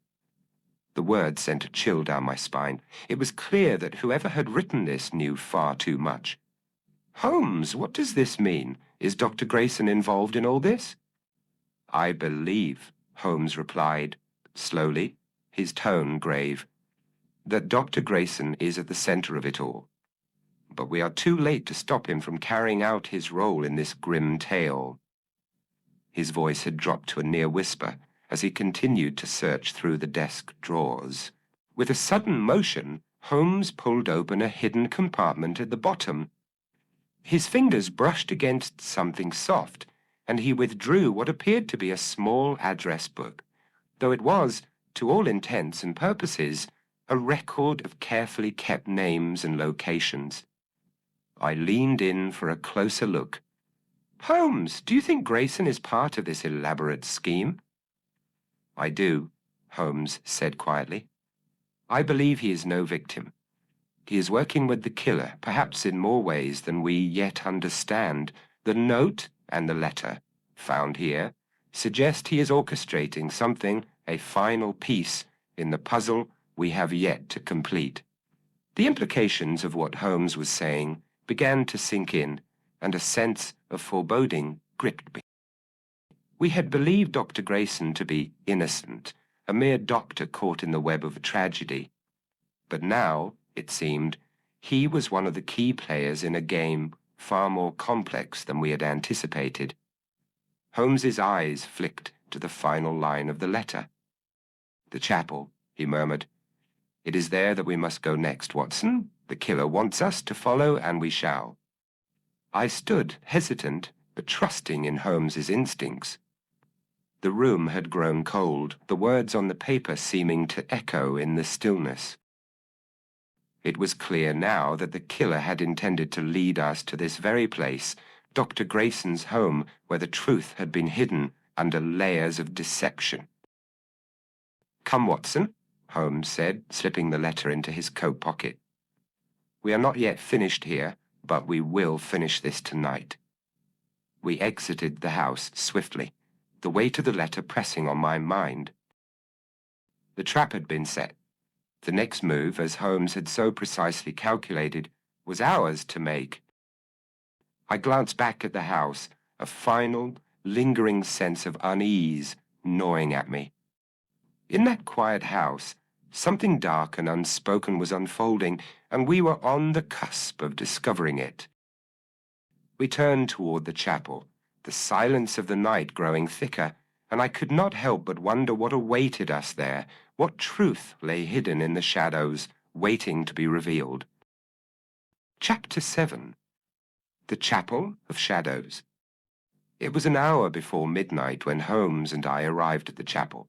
Speaker 1: The words sent a chill down my spine. It was clear that whoever had written this knew far too much. "Holmes, what does this mean? Is Dr. Grayson involved in all this?" "I believe," Holmes replied, slowly, his tone grave, "that Dr. Grayson is at the center of it all. But we are too late to stop him from carrying out his role in this grim tale." His voice had dropped to a near whisper as he continued to search through the desk drawers. With a sudden motion, Holmes pulled open a hidden compartment at the bottom. His fingers brushed against something soft, and he withdrew what appeared to be a small address book, though it was, to all intents and purposes, a record of carefully kept names and locations. I leaned in for a closer look. "Holmes, do you think Grayson is part of this elaborate scheme?" "I do," Holmes said quietly. "I believe he is no victim. He is working with the killer, perhaps in more ways than we yet understand. The note and the letter, found here, suggest he is orchestrating something, a final piece, in the puzzle we have yet to complete." The implications of what Holmes was saying began to sink in, and a sense of foreboding gripped me. We had believed Dr. Grayson to be innocent, a mere doctor caught in the web of a tragedy. But now, it seemed, he was one of the key players in a game far more complex than we had anticipated. Holmes's eyes flicked to the final line of the letter. "The chapel," he murmured. "It is there that we must go next, Watson. The killer wants us to follow, and we shall." I stood, hesitant, but trusting in Holmes's instincts. The room had grown cold, the words on the paper seeming to echo in the stillness. It was clear now that the killer had intended to lead us to this very place, Dr. Grayson's home, where the truth had been hidden under layers of deception. "Come, Watson," Holmes said, slipping the letter into his coat pocket. "We are not yet finished here, but we will finish this tonight." We exited the house swiftly, the weight of the letter pressing on my mind. The trap had been set. The next move, as Holmes had so precisely calculated, was ours to make. I glanced back at the house, a final, lingering sense of unease gnawing at me. In that quiet house, something dark and unspoken was unfolding, and we were on the cusp of discovering it. We turned toward the chapel, the silence of the night growing thicker, and I could not help but wonder what awaited us there, what truth lay hidden in the shadows, waiting to be revealed. Chapter 7. The Chapel of Shadows. It was an hour before midnight when Holmes and I arrived at the chapel.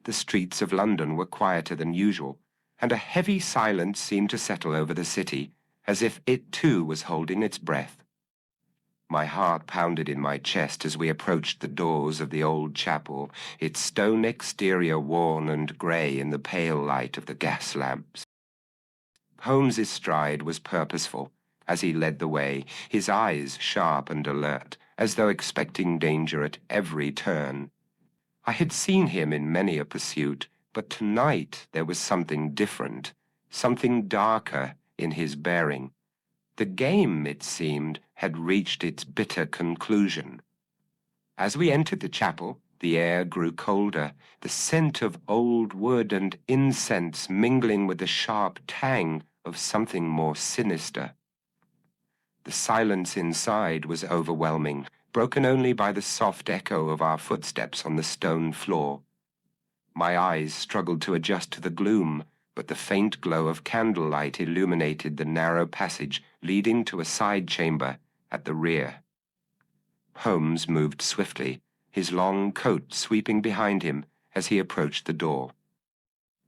Speaker 1: The streets of London were quieter than usual, and a heavy silence seemed to settle over the city, as if it too was holding its breath. My heart pounded in my chest as we approached the doors of the old chapel, its stone exterior worn and grey in the pale light of the gas lamps. Holmes's stride was purposeful as he led the way, his eyes sharp and alert, as though expecting danger at every turn. I had seen him in many a pursuit, but tonight there was something different, something darker in his bearing. The game, it seemed, had reached its bitter conclusion. As we entered the chapel, the air grew colder, the scent of old wood and incense mingling with the sharp tang of something more sinister. The silence inside was overwhelming, broken only by the soft echo of our footsteps on the stone floor. My eyes struggled to adjust to the gloom, but the faint glow of candlelight illuminated the narrow passage leading to a side chamber at the rear. Holmes moved swiftly, his long coat sweeping behind him as he approached the door.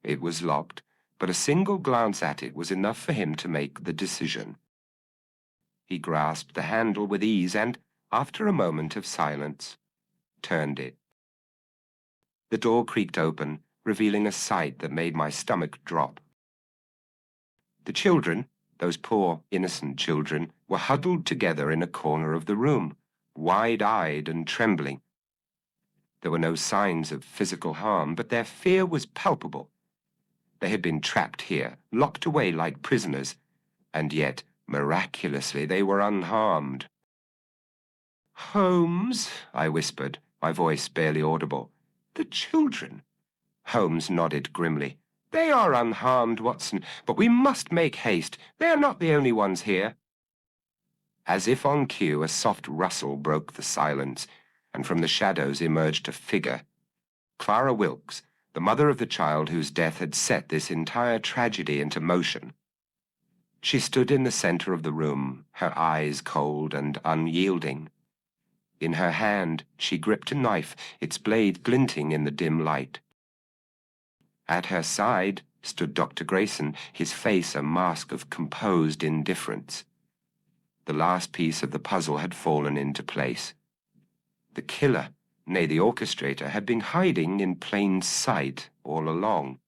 Speaker 1: It was locked, but a single glance at it was enough for him to make the decision. He grasped the handle with ease and, after a moment of silence, turned it. The door creaked open, revealing a sight that made my stomach drop. The children, those poor, innocent children, were huddled together in a corner of the room, wide-eyed and trembling. There were no signs of physical harm, but their fear was palpable. They had been trapped here, locked away like prisoners, and yet, miraculously, they were unharmed. "Holmes," I whispered, my voice barely audible. "The children." Holmes nodded grimly. "They are unharmed, Watson, but we must make haste. They are not the only ones here." As if on cue, a soft rustle broke the silence, and from the shadows emerged a figure. Clara Wilkes, the mother of the child whose death had set this entire tragedy into motion. She stood in the center of the room, her eyes cold and unyielding. In her hand, she gripped a knife, its blade glinting in the dim light. At her side stood Dr. Grayson, his face a mask of composed indifference. The last piece of the puzzle had fallen into place. The killer, nay, the orchestrator, had been hiding in plain sight all along.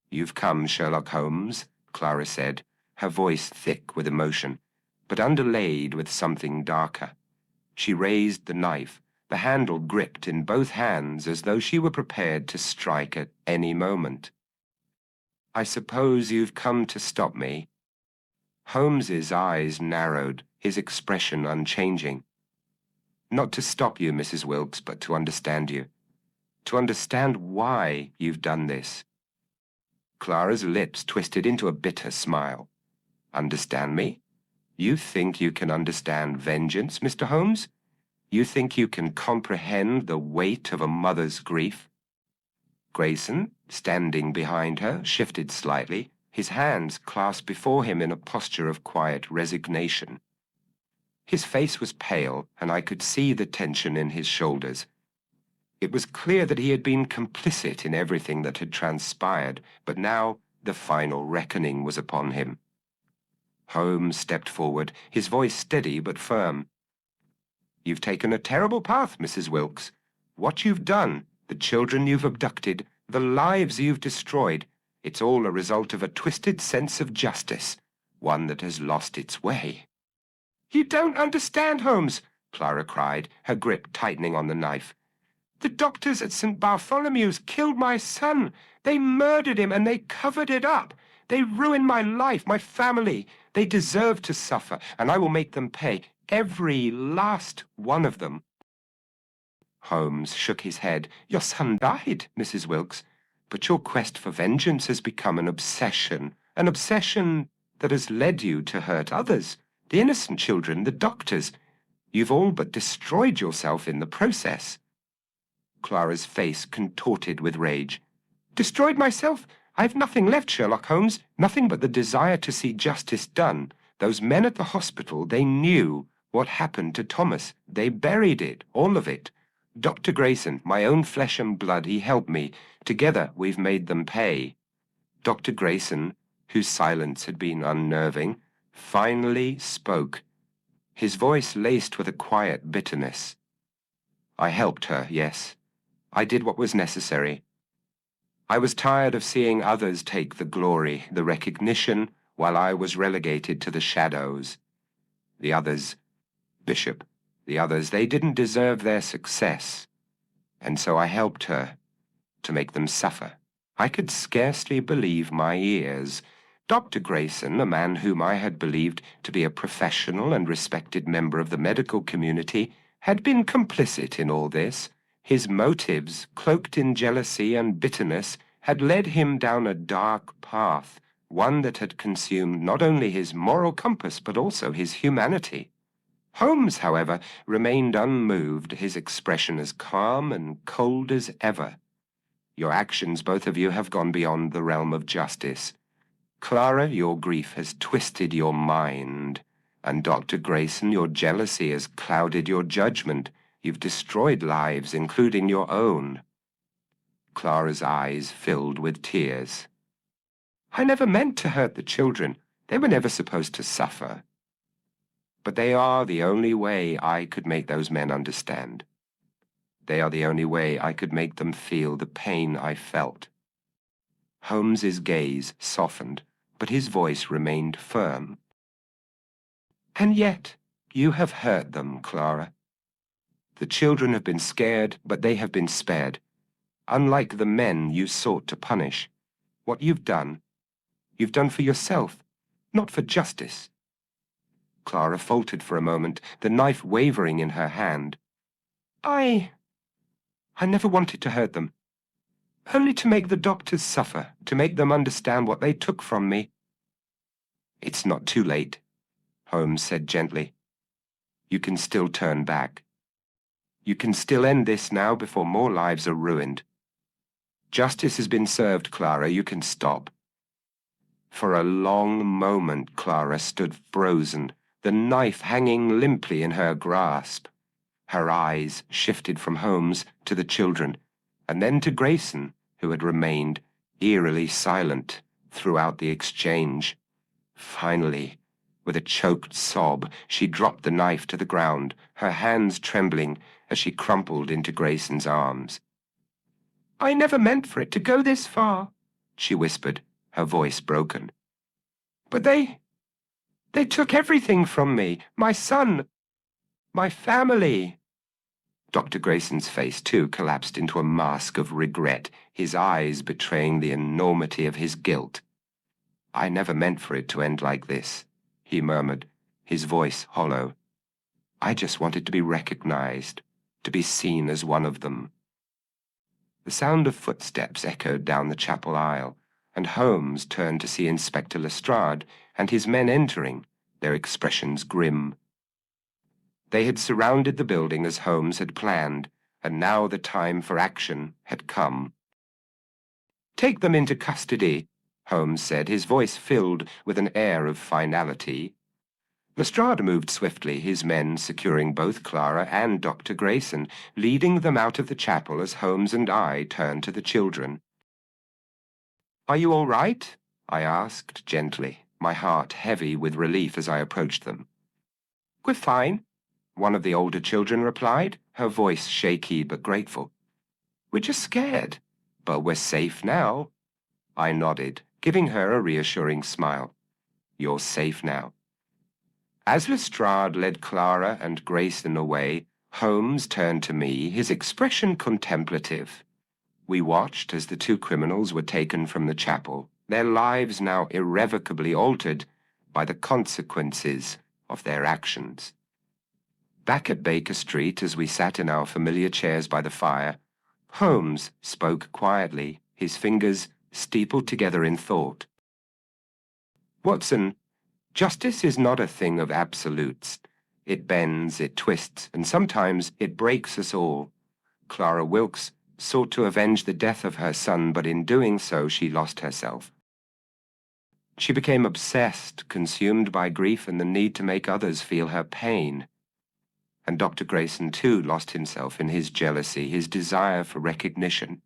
Speaker 1: "You've come, Sherlock Holmes," Clara said, her voice thick with emotion, but underlaid with something darker. She raised the knife, the handle gripped in both hands as though she were prepared to strike at any moment. "I suppose you've come to stop me?" Holmes's eyes narrowed, his expression unchanging. "Not to stop you, Mrs. Wilkes, but to understand you. To understand why you've done this." Clara's lips twisted into a bitter smile. "Understand me? You think you can understand vengeance, Mr. Holmes? You think you can comprehend the weight of a mother's grief?" Grayson, standing behind her, shifted slightly, his hands clasped before him in a posture of quiet resignation. His face was pale, and I could see the tension in his shoulders. It was clear that he had been complicit in everything that had transpired, but now the final reckoning was upon him. Holmes stepped forward, his voice steady but firm. "You've taken a terrible path, Mrs. Wilkes. What you've done, the children you've abducted, the lives you've destroyed, it's all a result of a twisted sense of justice, one that has lost its way." "You don't understand, Holmes," Clara cried, her grip tightening on the knife. "The doctors at St. Bartholomew's killed my son. They murdered him and they covered it up. They ruined my life, my family. They deserve to suffer, and I will make them pay, every last one of them." Holmes shook his head. "Your son died, Mrs. Wilkes, but your quest for vengeance has become an obsession that has led you to hurt others, the innocent children, the doctors. You've all but destroyed yourself in the process." Clara's face contorted with rage. "Destroyed myself? I've nothing left, Sherlock Holmes, nothing but the desire to see justice done. Those men at the hospital, they knew what happened to Thomas. They buried it, all of it. Dr. Grayson, my own flesh and blood, he helped me. Together we've made them pay." Dr. Grayson, whose silence had been unnerving, finally spoke, his voice laced with a quiet bitterness. "I helped her, yes. I did what was necessary. I was tired of seeing others take the glory, the recognition, while I was relegated to the shadows. The others, Bishop, the others, they didn't deserve their success. And so I helped her, to make them suffer." I could scarcely believe my ears. Dr. Grayson, a man whom I had believed to be a professional and respected member of the medical community, had been complicit in all this. His motives, cloaked in jealousy and bitterness, had led him down a dark path, one that had consumed not only his moral compass but also his humanity. Holmes, however, remained unmoved, his expression as calm and cold as ever. "Your actions, both of you, have gone beyond the realm of justice. Clara, your grief has twisted your mind, and Dr. Grayson, your jealousy has clouded your judgment. You've destroyed lives, including your own." Clara's eyes filled with tears. "I never meant to hurt the children. They were never supposed to suffer. But they are the only way I could make those men understand. They are the only way I could make them feel the pain I felt." Holmes's gaze softened, but his voice remained firm. "And yet you have hurt them, Clara. The children have been scared, but they have been spared. Unlike the men you sought to punish, what you've done for yourself, not for justice." Clara faltered for a moment, the knife wavering in her hand. I never wanted to hurt them. Only to make the doctors suffer, to make them understand what they took from me." "It's not too late," Holmes said gently. "You can still turn back. You can still end this now before more lives are ruined. Justice has been served, Clara. You can stop." For a long moment Clara stood frozen, the knife hanging limply in her grasp. Her eyes shifted from Holmes to the children, and then to Grayson, who had remained eerily silent throughout the exchange. Finally, with a choked sob, she dropped the knife to the ground, her hands trembling as she crumpled into Grayson's arms. "I never meant for it to go this far," she whispered, her voice broken. "But they took everything from me, my son, my family." Dr. Grayson's face, too, collapsed into a mask of regret, his eyes betraying the enormity of his guilt. "I never meant for it to end like this," he murmured, his voice hollow. "I just wanted to be recognized, to be seen as one of them." The sound of footsteps echoed down the chapel aisle, and Holmes turned to see Inspector Lestrade and his men entering, their expressions grim. They had surrounded the building as Holmes had planned, and now the time for action had come. "Take them into custody," Holmes said, his voice filled with an air of finality. Lestrade moved swiftly, his men securing both Clara and Dr. Grayson, leading them out of the chapel as Holmes and I turned to the children. "Are you all right?" I asked gently, my heart heavy with relief as I approached them. "We're fine," one of the older children replied, her voice shaky but grateful. "We're just scared, but we're safe now." I nodded, giving her a reassuring smile. "You're safe now." As Lestrade led Clara and Grayson away, Holmes turned to me, his expression contemplative. We watched as the two criminals were taken from the chapel, their lives now irrevocably altered by the consequences of their actions. Back at Baker Street, as we sat in our familiar chairs by the fire, Holmes spoke quietly, his fingers steepled together in thought. "Watson, justice is not a thing of absolutes. It bends, it twists, and sometimes it breaks us all. Clara Wilkes sought to avenge the death of her son, but in doing so she lost herself. She became obsessed, consumed by grief and the need to make others feel her pain. And Dr. Grayson, too, lost himself in his jealousy, his desire for recognition.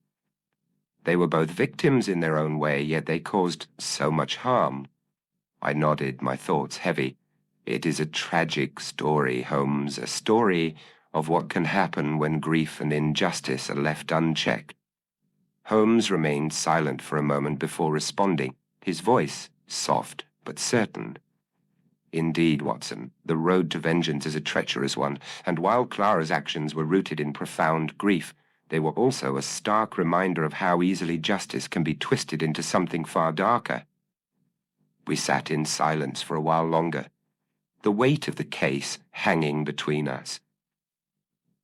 Speaker 1: They were both victims in their own way, yet they caused so much harm." I nodded, my thoughts heavy. "It is a tragic story, Holmes, a story of what can happen when grief and injustice are left unchecked." Holmes remained silent for a moment before responding, his voice soft but certain. "Indeed, Watson, the road to vengeance is a treacherous one, and while Clara's actions were rooted in profound grief, they were also a stark reminder of how easily justice can be twisted into something far darker." We sat in silence for a while longer, the weight of the case hanging between us.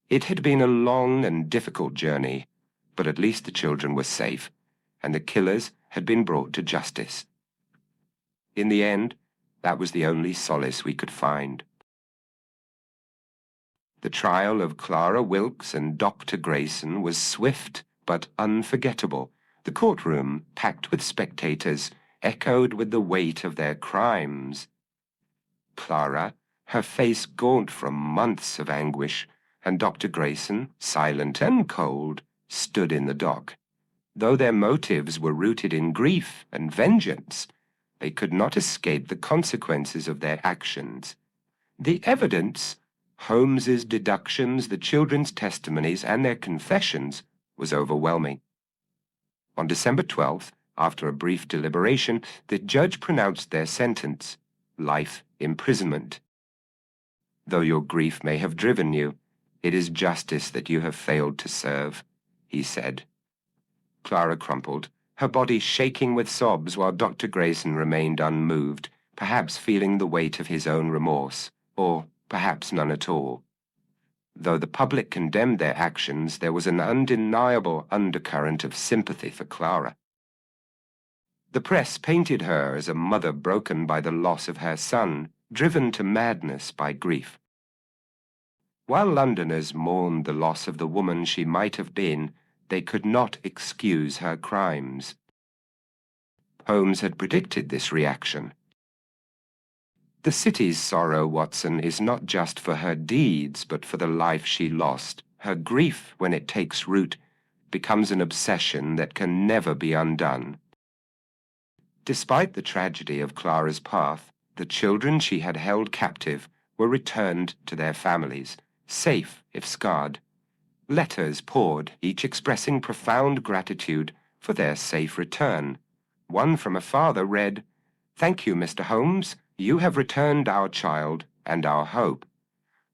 Speaker 1: It had been a long and difficult journey, but at least the children were safe, and the killers had been brought to justice. In the end, that was the only solace we could find. The trial of Clara Wilkes and Dr. Grayson was swift but unforgettable. The courtroom, packed with spectators, echoed with the weight of their crimes. Clara, her face gaunt from months of anguish, and Dr. Grayson, silent and cold, stood in the dock. Though their motives were rooted in grief and vengeance, they could not escape the consequences of their actions. The evidence, Holmes's deductions, the children's testimonies, and their confessions, was overwhelming. On December 12th, after a brief deliberation, the judge pronounced their sentence, life imprisonment. "Though your grief may have driven you, it is justice that you have failed to serve," he said. Clara crumpled, her body shaking with sobs, while Dr. Grayson remained unmoved, perhaps feeling the weight of his own remorse, or perhaps none at all. Though the public condemned their actions, there was an undeniable undercurrent of sympathy for Clara. The press painted her as a mother broken by the loss of her son, driven to madness by grief. While Londoners mourned the loss of the woman she might have been, they could not excuse her crimes. Holmes had predicted this reaction. The city's sorrow, Watson, is not just for her deeds, but for the life she lost. Her grief, when it takes root, becomes an obsession that can never be undone. Despite the tragedy of Clara's path, the children she had held captive were returned to their families, safe if scarred. Letters poured, each expressing profound gratitude for their safe return. One from a father read, "Thank you, Mr. Holmes. You have returned our child and our hope."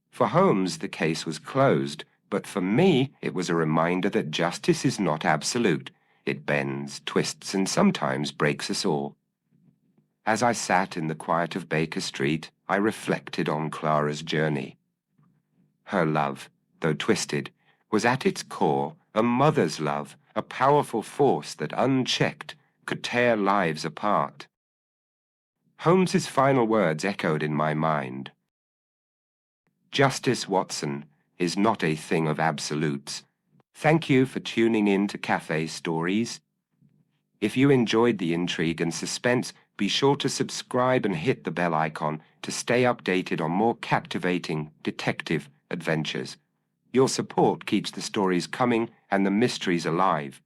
Speaker 1: For Holmes, the case was closed, but for me, it was a reminder that justice is not absolute. It bends, twists, and sometimes breaks us all. As I sat in the quiet of Baker Street, I reflected on Clara's journey. Her love, though twisted, was at its core a mother's love, a powerful force that, unchecked, could tear lives apart. Holmes's final words echoed in my mind. Justice, Watson, is not a thing of absolutes. Thank you for tuning in to Cafe Stories. If you enjoyed the intrigue and suspense, be sure to subscribe and hit the bell icon to stay updated on more captivating detective adventures. Your support keeps the stories coming and the mysteries alive.